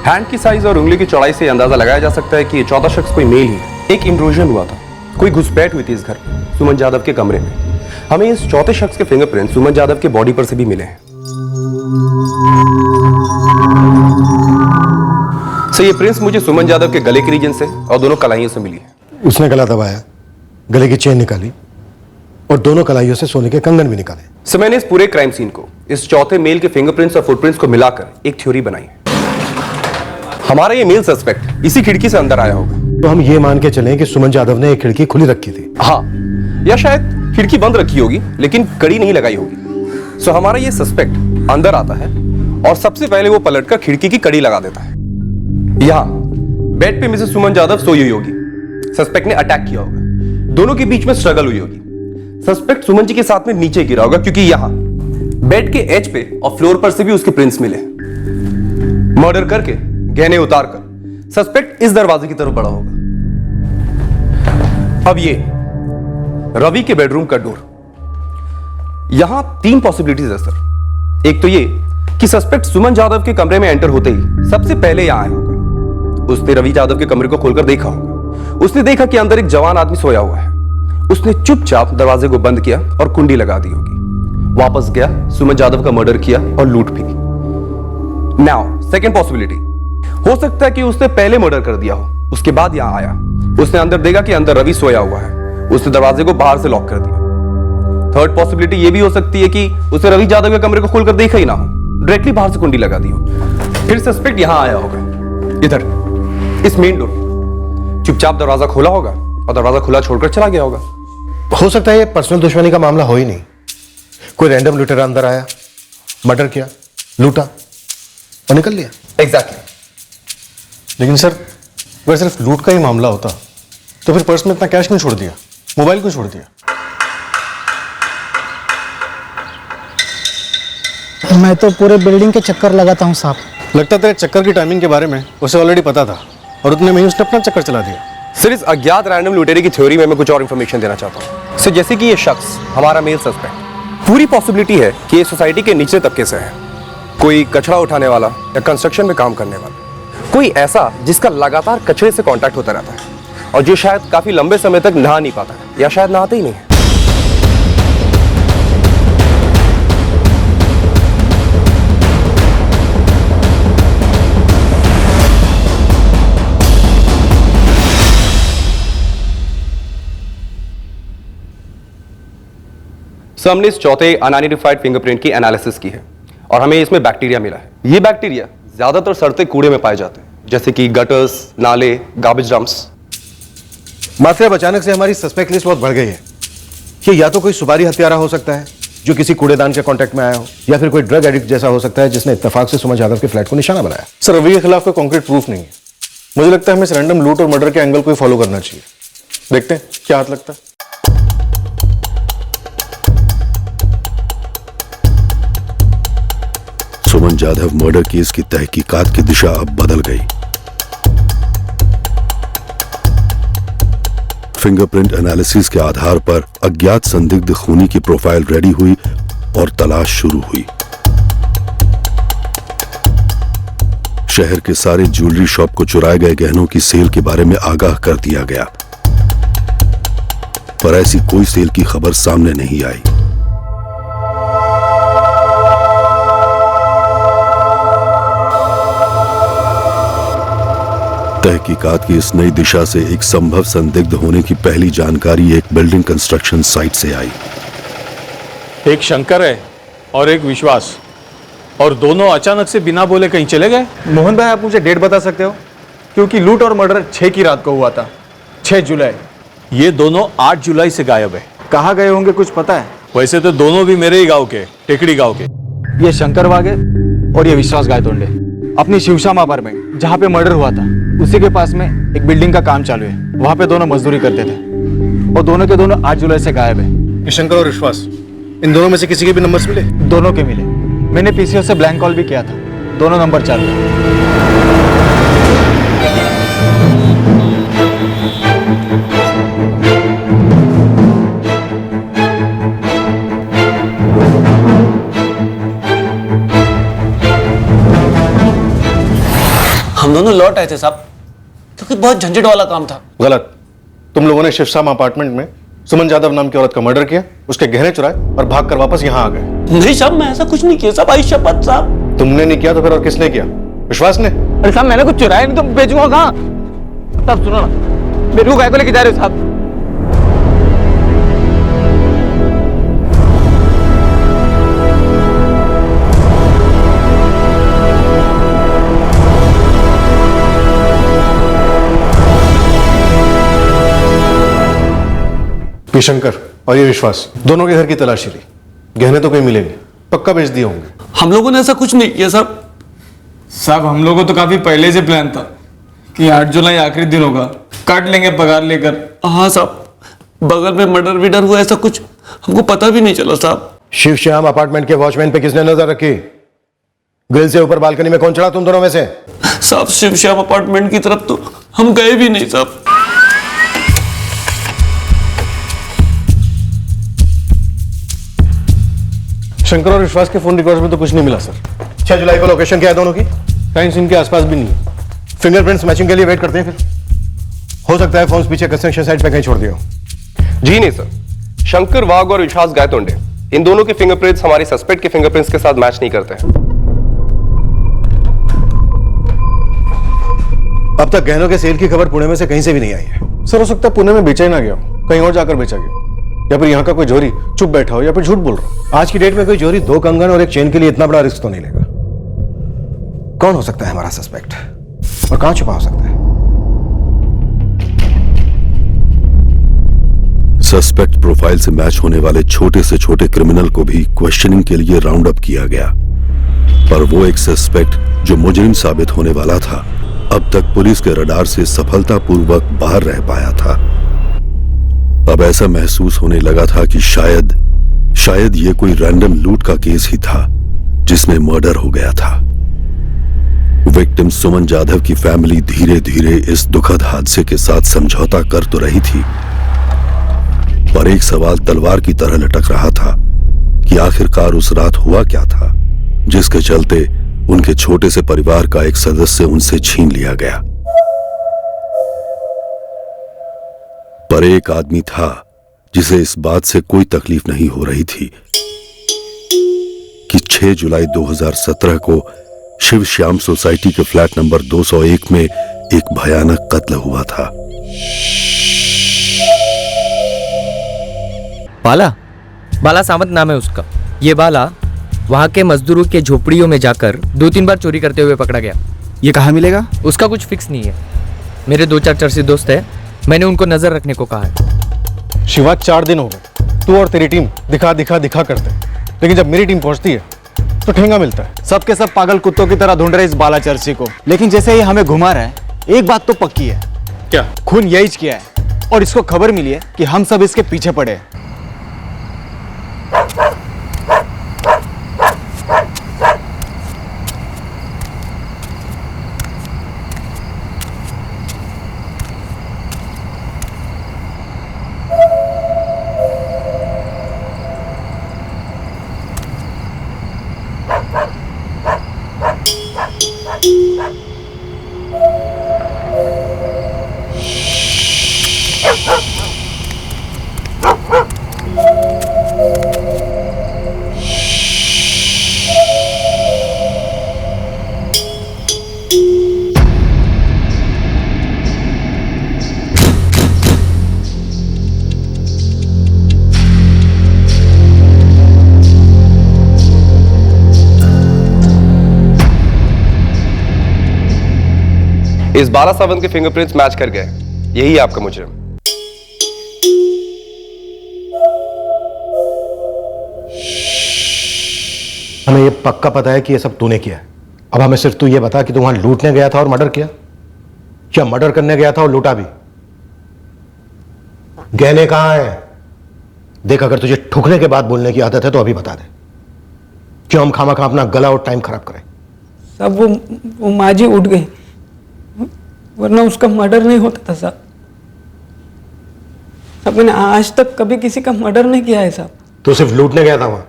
हैंड की साइज और उंगली की चौड़ाई से अंदाजा लगाया जा सकता है कि ये चौथा शख्स कोई मेल ही है। एक इंट्रूजन हुआ था, कोई घुसपैठ हुई थी इस घर पे, सुमन यादव के कमरे में। हमें इस चौथे शख्स के फिंगरप्रिंट सुमन यादव के बॉडी पर से भी मिले हैं। सर, ये प्रिंट्स मुझे सुमन यादव के गले के रीजन से और दोनों कलाइयों से मिली है। उसने गला दबाया, गले की चेन निकाली और दोनों कलाइयों से सोने के कंगन भी निकाले। सर, मैंने इस पूरे क्राइम सीन को इस चौथे मेल के फिंगरप्रिंट्स और फुटप्रिंट्स को मिलाकर एक थ्योरी बनाई है। हमारा ये मेल सस्पेक्ट इसी खिड़की से अंदर आया होगा। तो हम ये मान के चलें कि सुमन यादव ने एक खिड़की खुली रखी थी। हाँ, या शायद खिड़की बंद रखी होगी लेकिन कड़ी नहीं लगाई होगी। सो हमारा ये सस्पेक्ट अंदर आता है और सबसे पहले वो पलटकर खिड़की की कड़ी लगा देता है। यहाँ बेड पे मिसेस सुमन यादव सोई हुई होगी। सस्पेक्ट ने अटैक किया होगा, दोनों के बीच में स्ट्रगल हुई होगी। सस्पेक्ट सुमन जी के साथ में नीचे गिरा होगा, क्योंकि यहाँ बेड के एज पे और फ्लोर पर से भी उसके प्रिंट्स मिले। मर्डर करके गहने उतारकर सस्पेक्ट इस दरवाजे की तरफ बढ़ा होगा। अब ये रवि के बेडरूम का डोर। यहां 3 पॉसिबिलिटीज है सर। एक तो ये कि सस्पेक्ट सुमन जाधव के कमरे में एंटर होते ही सबसे पहले यहां आया होगा। उसने रवि जाधव के कमरे को खोलकर देखा होगा। उसने देखा कि अंदर एक जवान आदमी सोया हुआ है। उसने चुपचाप दरवाजे को बंद किया और कुंडी लगा दी होगी। वापस गया, सुमन जाधव का मर्डर किया और लूट भी। नाउ सेकंड पॉसिबिलिटी, हो सकता है कि उसने पहले मर्डर कर दिया हो, उसके बाद यहां आया। उसने अंदर देखा कि अंदर रवि सोया हुआ है, उसने दरवाजे को बाहर से लॉक कर दिया। थर्ड पॉसिबिलिटी यह भी हो सकती है कि उसे रवि जाधव के कमरे को खोलकर देखा ही ना हो, डायरेक्टली बाहर से कुंडी लगा दी हो। फिर सस्पेक्ट यहां आया होगा, इधर इस मेन डोर, चुपचाप दरवाजा खोला होगा और दरवाजा खुला छोड़कर चला गया होगा। हो सकता है ये पर्सनल दुश्मनी का मामला हो ही नहीं, कोई रैंडम लुटेरा अंदर आया, मर्डर किया, लूटा और निकल लिया। एग्जैक्टली। लेकिन सर अगर सिर्फ लूट का ही मामला होता तो फिर पर्स में इतना कैश क्यों छोड़ दिया, मोबाइल क्यों छोड़ दिया? मैं तो पूरे बिल्डिंग के चक्कर लगाता हूँ साहब। लगता तेरे चक्कर की टाइमिंग के बारे में उसे ऑलरेडी पता था और उतने में ही उसने अपना चक्कर चला दिया। सर, इस अज्ञात रैंडम लुटेरे की थ्योरी में मैं कुछ और इंफॉर्मेशन देना चाहता हूँ। सर, जैसे कि ये शख्स हमारा मेल सस्पेक्ट, पूरी पॉसिबिलिटी है कि ये सोसाइटी के निचले तबके से है। कोई कचरा उठाने वाला या कंस्ट्रक्शन में काम करने वाला, कोई ऐसा जिसका लगातार कचरे से कांटेक्ट होता रहता है और जो शायद काफी लंबे समय तक नहा नहीं पाता है या शायद नहाता ही नहीं है। सो हमने इस चौथे अनआइडेंटिफाइड फिंगरप्रिंट की एनालिसिस की है और हमें इसमें बैक्टीरिया मिला है। ये बैक्टीरिया ज्यादातर सड़ते कूड़े में पाए जाते हैं, जैसे कि गटर्स, नाले, गार्बेज डंप्स। मात्र अब अचानक से हमारी सस्पेक्ट लिस्ट बहुत बढ़ गई है। ये या तो कोई सुपारी हत्यारा हो सकता है जो किसी कूड़ेदान के कांटेक्ट में आया हो, या फिर कोई ड्रग एडिक्ट जैसा हो सकता है जिसने इत्तेफाक से सुमन जाधव के फ्लैट को निशाना बनाया। सर, रवि के खिलाफ कोई कॉन्क्रीट प्रूफ नहीं है। मुझे लगता है हमें इस रैंडम लूट और मर्डर के एंगल को ही फॉलो करना चाहिए। देखते हैं क्या हाथ लगता है। सुमन जाधव मर्डर केस की तहकीकात की दिशा अब बदल गई। फिंगरप्रिंट एनालिसिस के आधार पर अज्ञात संदिग्ध खूनी की प्रोफाइल रेडी हुई और तलाश शुरू हुई। शहर के सारे ज्वेलरी शॉप को चुराए गए गहनों की सेल के बारे में आगाह कर दिया गया, पर ऐसी कोई सेल की खबर सामने नहीं आई। तहकीकात की इस नई दिशा से एक संभव संदिग्ध होने की पहली जानकारी एक बिल्डिंग कंस्ट्रक्शन साइट से आई। एक शंकर है और एक विश्वास, और दोनों अचानक से बिना बोले कहीं चले गए। मोहन भाई, आप मुझे डेट बता सकते हो? क्योंकि लूट और मर्डर 6 की रात को हुआ था, 6 जुलाई। ये दोनों 8 जुलाई से गायब है। कहाँ गए होंगे कुछ पता है? वैसे तो दोनों भी मेरे ही गांव के, टेकड़ी गांव के। ये शंकर वागे और ये विश्वास गायतोंडे अपनी शिवश्याम अपार्टमेंट जहाँ पे मर्डर हुआ था उसी के पास में एक बिल्डिंग का काम चालू है, वहाँ पे दोनों मजदूरी करते थे और दोनों के दोनों 8 जुलाई से गायब है। शंकर और विश्वास, इन दोनों में से किसी के भी नंबर्स मिले? दोनों के मिले। मैंने पीसीओ से ब्लैंक कॉल भी किया था, दोनों नंबर चालू है। हम दोनों लौट आए थे साहब, क्योंकि बहुत झंझट वाला काम था। गलत। तुम लोगों ने शिवश्याम अपार्टमेंट में सुमन जाधव नाम की औरत का मर्डर किया, उसके गहने चुराए और भागकर वापस यहां आ गए। नहीं साहब, मैं ऐसा कुछ नहीं किया साहब, आई शपथ साहब। तुमने नहीं किया तो फिर और किसने किया? विश्वास ने? अरे साहब, मैंने कुछ चुराया नहीं तो बेचूंगा कहाँ? साहब सुनो ना, मेरे को गाय को लेके जा रहे हो साहब? ये शंकर और ये विश्वास, दोनों के घर की तलाशी ली, गहने तो कहीं मिलेंगे, पक्का बेच दिए होंगे। हम लोगों ने ऐसा कुछ नहीं किया साहब। साहब, हम लोगों को तो काफी पहले से प्लान था कि 8 जुलाई आखिरी दिन होगा, काट लेंगे पगार लेकर। हाँ साहब, बगल में मर्डर विडर हुआ, ऐसा कुछ हमको पता भी नहीं चला साहब। शिवश्याम अपार्टमेंट के वॉचमैन पे किसने नजर रखी? ग्रिल से ऊपर बालकनी में कौन चढ़ा तुम दोनों में से? साहब, शिवश्याम अपार्टमेंट की तरफ तो हम गए भी नहीं साहब। शंकर और विश्वास के फोन रिकॉर्ड्स में तो कुछ नहीं मिला सर। 6 जुलाई को लोकेशन क्या है दोनों की? कहीं इनके आसपास भी नहीं है। फिंगरप्रिंट्स मैचिंग के लिए वेट करते हैं फिर। हो सकता है फोन्स पीछे कंस्ट्रक्शन साइट पे कहीं छोड़ दिया हो। जी नहीं सर, शंकर वाघ और विश्वास गायतोंडे, इन दोनों के फिंगरप्रिंट्स हमारे सस्पेक्ट के फिंगरप्रिंट्स के साथ मैच नहीं करते हैं। अब तक गहनों के सेल की खबर पुणे में से कहीं से भी नहीं आई है। सर हो सकता है पुणे में बेचा ही ना गया हो, कहीं और जाकर बेचा गया, या फिर यहाँ का कोई जोरी चुप बैठा हो, या फिर झूठ बोल रहा हो। आज की डेट में कोई जोरी 2 कंगन और एक चेन के लिए इतना बड़ा रिस्क तो नहीं लेगा। कौन हो सकता है हमारा सस्पेक्ट और कहां छुपा हो सकता है? सस्पेक्ट प्रोफाइल से मैच होने वाले छोटे से छोटे क्रिमिनल को भी क्वेश्चनिंग के लिए राउंड अप किया गया, पर वो एक सस्पेक्ट जो मुजरिम साबित होने वाला था, अब तक पुलिस के रडार से सफलतापूर्वक बाहर रह पाया था। अब ऐसा महसूस होने लगा था कि शायद ये कोई रैंडम लूट का केस ही था जिसमें मर्डर हो गया था। विक्टिम सुमन जाधव की फैमिली धीरे धीरे इस दुखद हादसे के साथ समझौता कर तो रही थी, पर एक सवाल तलवार की तरह लटक रहा था कि आखिरकार उस रात हुआ क्या था जिसके चलते उनके छोटे से परिवार का एक सदस्य उनसे छीन लिया गया। पर एक आदमी था जिसे इस बात से कोई तकलीफ नहीं हो रही थी कि 6 जुलाई 2017 को शिव श्याम सोसाइटी के फ्लैट नंबर 201 में एक भयानक कत्ल हुआ था। बाला सामंत नाम है उसका। ये बाला वहाँ के मजदूरों के झोपड़ियों में जाकर 2-3 बार चोरी करते हुए पकड़ा गया। ये कहाँ मिलेगा? उसका कुछ फिक्स नहीं है। मेरे 2-4 चर्चित दोस्त हैं, मैंने उनको नजर रखने को कहा है। शिवा 4 दिन हो गए तू और तेरी टीम दिखा करते हैं, लेकिन जब मेरी टीम पहुंचती है तो ठेंगा मिलता है। सबके सब पागल कुत्तों की तरह ढूंढ रहे इस बाला चर्ची को, लेकिन जैसे ही हमें घुमा रहा है, एक बात तो पक्की है। क्या? खून यही किया है और इसको खबर मिली है कि हम सब इसके पीछे पड़े हैं। इस बाला सावंत के फिंगरप्रिंट्स मैच कर गए, यही है आपका मुजरिम। हमें ये पक्का पता है कि ये सब तूने किया है। अब हमें सिर्फ तू ये बता कि तू वहां लूटने गया था और मर्डर किया, या मर्डर करने गया था और लूटा भी? गहने कहां है? देख, अगर तुझे ठुकने के बाद बोलने की आदत है तो अभी बता दे, क्यों हम खामा खा अपना गला और टाइम खराब करें। सब वो माजी उठ गई, वरना उसका मर्डर नहीं होता था साहब। साहब मैंने आज तक कभी किसी का मर्डर नहीं किया है साहब। तो सिर्फ लूटने गया था वहां?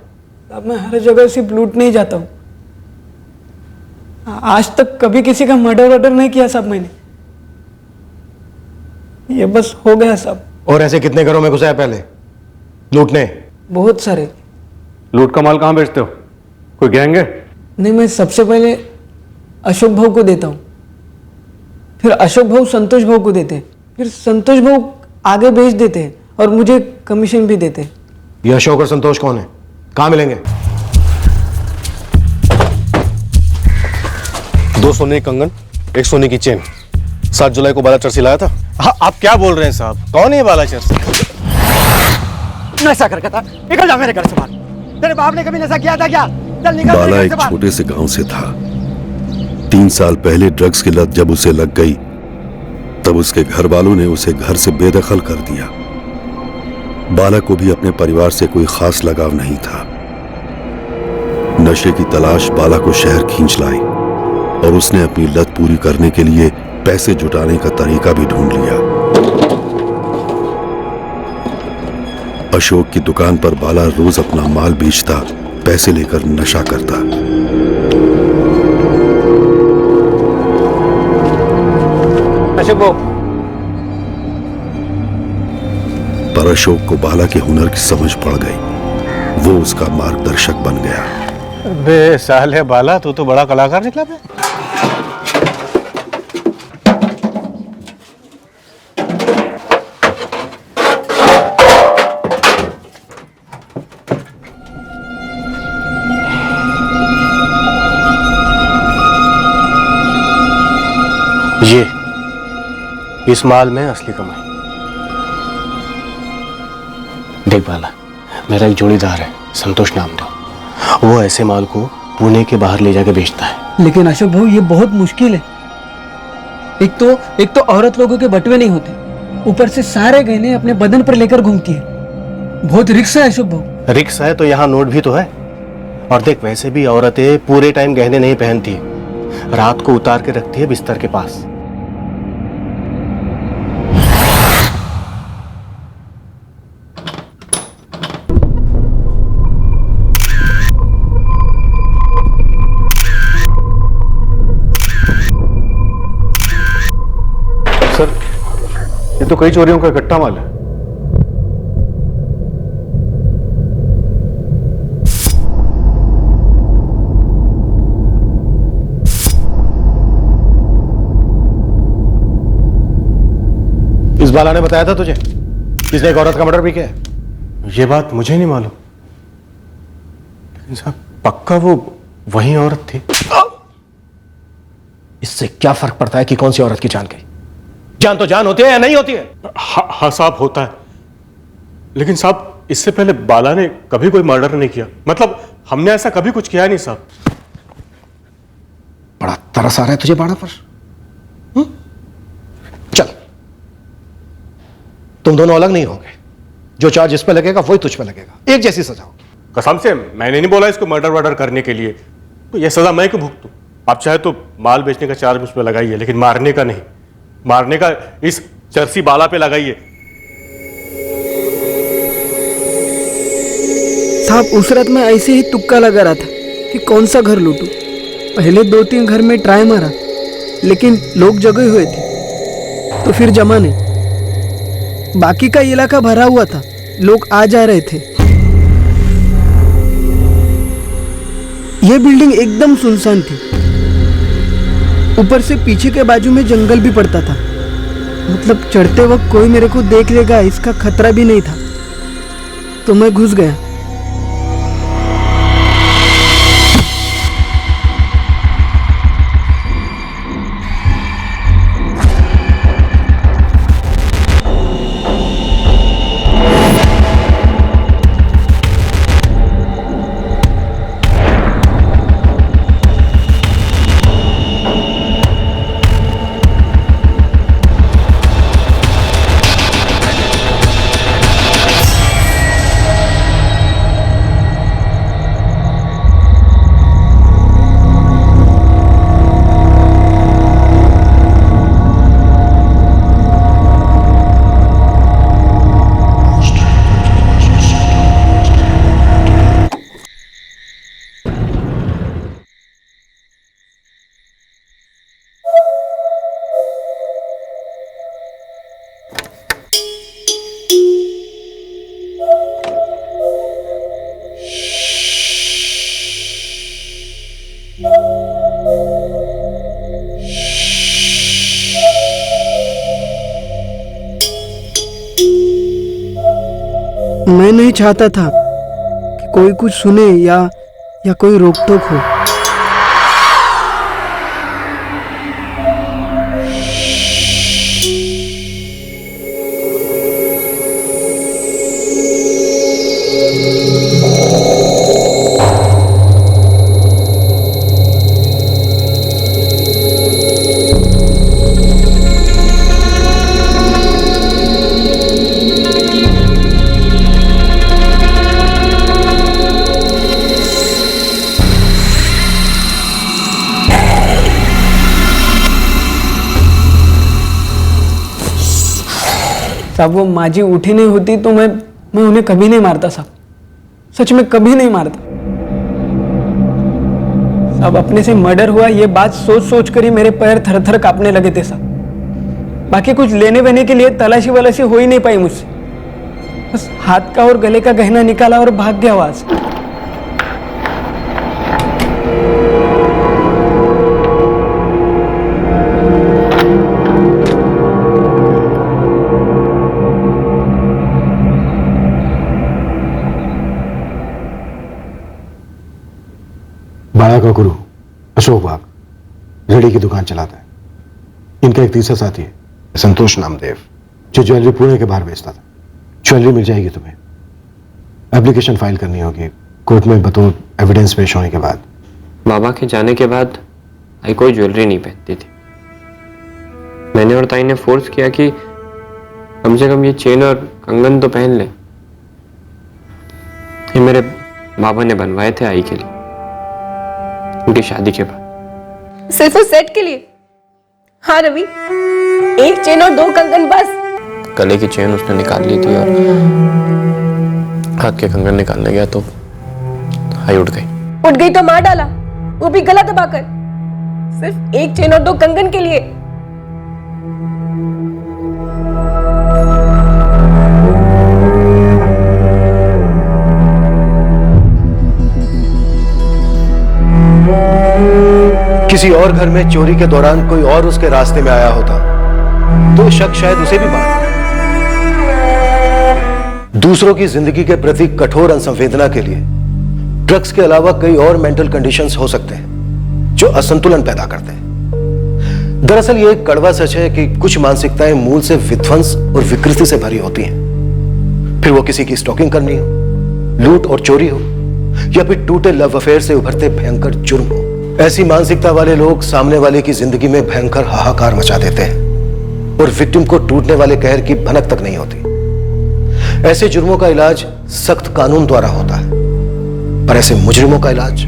साहब मैं हर जगह सिर्फ लूट नहीं जाता हूँ, आज तक कभी किसी का मर्डर नहीं किया साहब मैंने। ये बस हो गया साहब। और ऐसे कितने घरों में घुसा है पहले लूटने? बहुत सारे। लूट का माल कहां बेचते हो? कोई गैंग है? नहीं, मैं सबसे पहले अशोक भाऊ को देता हूँ, फिर अशोक भाऊ संतोष भाऊ को देते हैं, फिर संतोष भाऊ आगे बेच देते हैं और मुझे कमीशन भी देते हैं। ये अशोक और संतोष कौन है? कहां मिलेंगे? 2 सोने की कंगन, 1 सोने की चेन 7 जुलाई को बाला चर्ची लाया था। हाँ, आप क्या बोल रहे हैं साहब? कौन है बाला चर्ची? नशा करके था। निकल जा मेरे घर से बाहर। तेरे बाप ने कभी नशा किया था क्या? चल निकल बाला मेरे घर एक से बाहर। छोटे से गांव से था। 3 साल पहले ड्रग्स की लत जब उसे लग गई, तब उसके घर वालों ने उसे घर से बेदखल कर दिया। बाला को भी अपने परिवार से कोई खास लगाव नहीं था। नशे की तलाश बाला को शहर खींच लाई और उसने अपनी लत पूरी करने के लिए पैसे जुटाने का तरीका भी ढूंढ लिया। अशोक की दुकान पर बाला रोज अपना माल बेचता, पैसे लेकर नशा करता। पर अशोक को बाला के हुनर की समझ पड़ गई। वो उसका मार्गदर्शक बन गया। बे साले बाला, तू तो बड़ा कलाकार निकला बे। ये इस माल में असली कमाई। देख बाला, मेरा एक जोड़ीदार है संतोष नाम का। वो ऐसे माल को पुणे के बाहर ले जाके बेचता है। लेकिन अशोक भाऊ ये बहुत मुश्किल है। एक तो औरत लोगों के बटवे नहीं होते, ऊपर से सारे गहने अपने बदन पर लेकर घूमती है। बहुत रिक्स है अशोक भाऊ। रिक्स है तो यहाँ नोट भी तो है। और देख, वैसे भी औरतें पूरे टाइम गहने नहीं पहनती है, रात को उतार के रखती है बिस्तर के पास। सर, ये तो कई चोरियों का इकट्ठा माल है। इस बाला ने बताया था तुझे किसने एक औरत का मर्डर भी किया है? ये बात मुझे नहीं मालूम, लेकिन साहब पक्का वो वही औरत थी। इससे क्या फर्क पड़ता है कि कौन सी औरत की जान गई? जान तो जान होती है या नहीं होती है? हाँ साहब, होता है। लेकिन साहब, इससे पहले बाला ने कभी कोई मर्डर नहीं किया। मतलब हमने ऐसा कभी कुछ किया नहीं साहब। बड़ा तरस आ रहा है तुझे बाड़ा पर। चल, तुम दोनों अलग नहीं होंगे। जो चार्ज इस पे लगेगा वही तुझ पे लगेगा। एक जैसी सजा होगी। कसम से मैंने नहीं बोला इसको मर्डर वर्डर करने के लिए। तो यह सजा मैं क्यों भुगतूं? आप चाहे तो माल बेचने का चार्ज मुझ पर लगाइए, लेकिन मारने का नहीं। मारने का इस चरसी बाला पे लगाइए। साहब, उस रात में ऐसे ही तुक्का लगा रहा था कि कौन सा घर लूटूं। पहले 2-3 घर में ट्राई मारा, लेकिन लोग जगे हुए थे तो फिर जमा नहीं। बाकी का इलाका भरा हुआ था, लोग आ जा रहे थे। यह बिल्डिंग एकदम सुनसान थी। ऊपर से पीछे के बाजू में जंगल भी पड़ता था। मतलब चढ़ते वक्त कोई मेरे को देख लेगा इसका खतरा भी नहीं था। तो मैं घुस गया। मैं नहीं चाहता था कि कोई कुछ सुने या कोई रोक टोक हो। साहब, वो माजी उठी नहीं होती तो मैं उन्हें कभी नहीं मारता साहब। सच में कभी नहीं मारता। साहब अपने से मर्डर हुआ ये बात सोच सोच कर ही मेरे पैर थर थर कांपने लगे थे साहब। बाकी कुछ लेने वेने के लिए तलाशी वलाशी हो ही नहीं पाई मुझसे। बस हाथ का और गले का गहना निकाला और भाग गया वहां से। बाड़ा का गुरु अशोक बाग रेडी की दुकान चलाता है। इनका एक तीसरा साथी है संतोष नामदेव, जो ज्वेलरी पुणे के बाहर बेचता था। ज्वेलरी मिल जाएगी तुम्हें। एप्लीकेशन फाइल करनी होगी कोर्ट में बतौर एविडेंस पेश होने के बाद। बाबा के जाने के बाद आई कोई ज्वेलरी नहीं पहनती थी। मैंने और ताई ने फोर्स किया कि कम से कम ये चेन और कंगन तो पहन ले। ये मेरे बाबा ने बनवाए थे आई के लिए, उनकी शादी के बाद। सिर्फ उस सेट के लिए? हाँ रवि, एक चेन और 2 कंगन बस। गले की चेन उसने निकाल ली थी और हाथ के कंगन निकालने गया तो आई उठ गई तो मार डाला, वो भी गला दबाकर। सिर्फ एक चेन और 2 कंगन के लिए। किसी और घर में चोरी के दौरान कोई और उसके रास्ते में आया होता तो शक शायद उसे भी बांधता। दूसरों की जिंदगी के प्रति कठोर असंवेदना के लिए ड्रग्स के अलावा कई और मेंटल कंडीशंस हो सकते हैं जो असंतुलन पैदा करते हैं। दरअसल ये एक कड़वा सच है कि कुछ मानसिकताएं मूल से विध्वंस और विकृति से भरी होती हैं। फिर वो किसी की स्टॉकिंग करनी हो, लूट और चोरी हो, या फिर टूटे लव अफेयर से उभरते भयंकर जुर्म हो। ऐसी मानसिकता वाले लोग सामने वाले की जिंदगी में भयंकर हाहाकार मचा देते हैं और विक्टिम को टूटने वाले कहर की भनक तक नहीं होती। ऐसे जुर्मों का इलाज सख्त कानून द्वारा होता है, पर ऐसे मुजरिमों का इलाज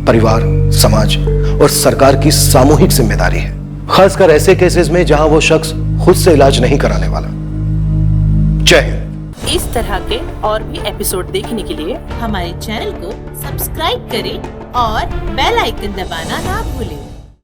परिवार, समाज और सरकार की सामूहिक जिम्मेदारी है, खासकर ऐसे केसेस में जहां वो शख्स खुद से इलाज नहीं कराने वाला। जय हिंद। इस तरह के और भी एपिसोड देखने के लिए हमारे चैनल को सब्सक्राइब करें और बेल आइकन दबाना ना भूलें।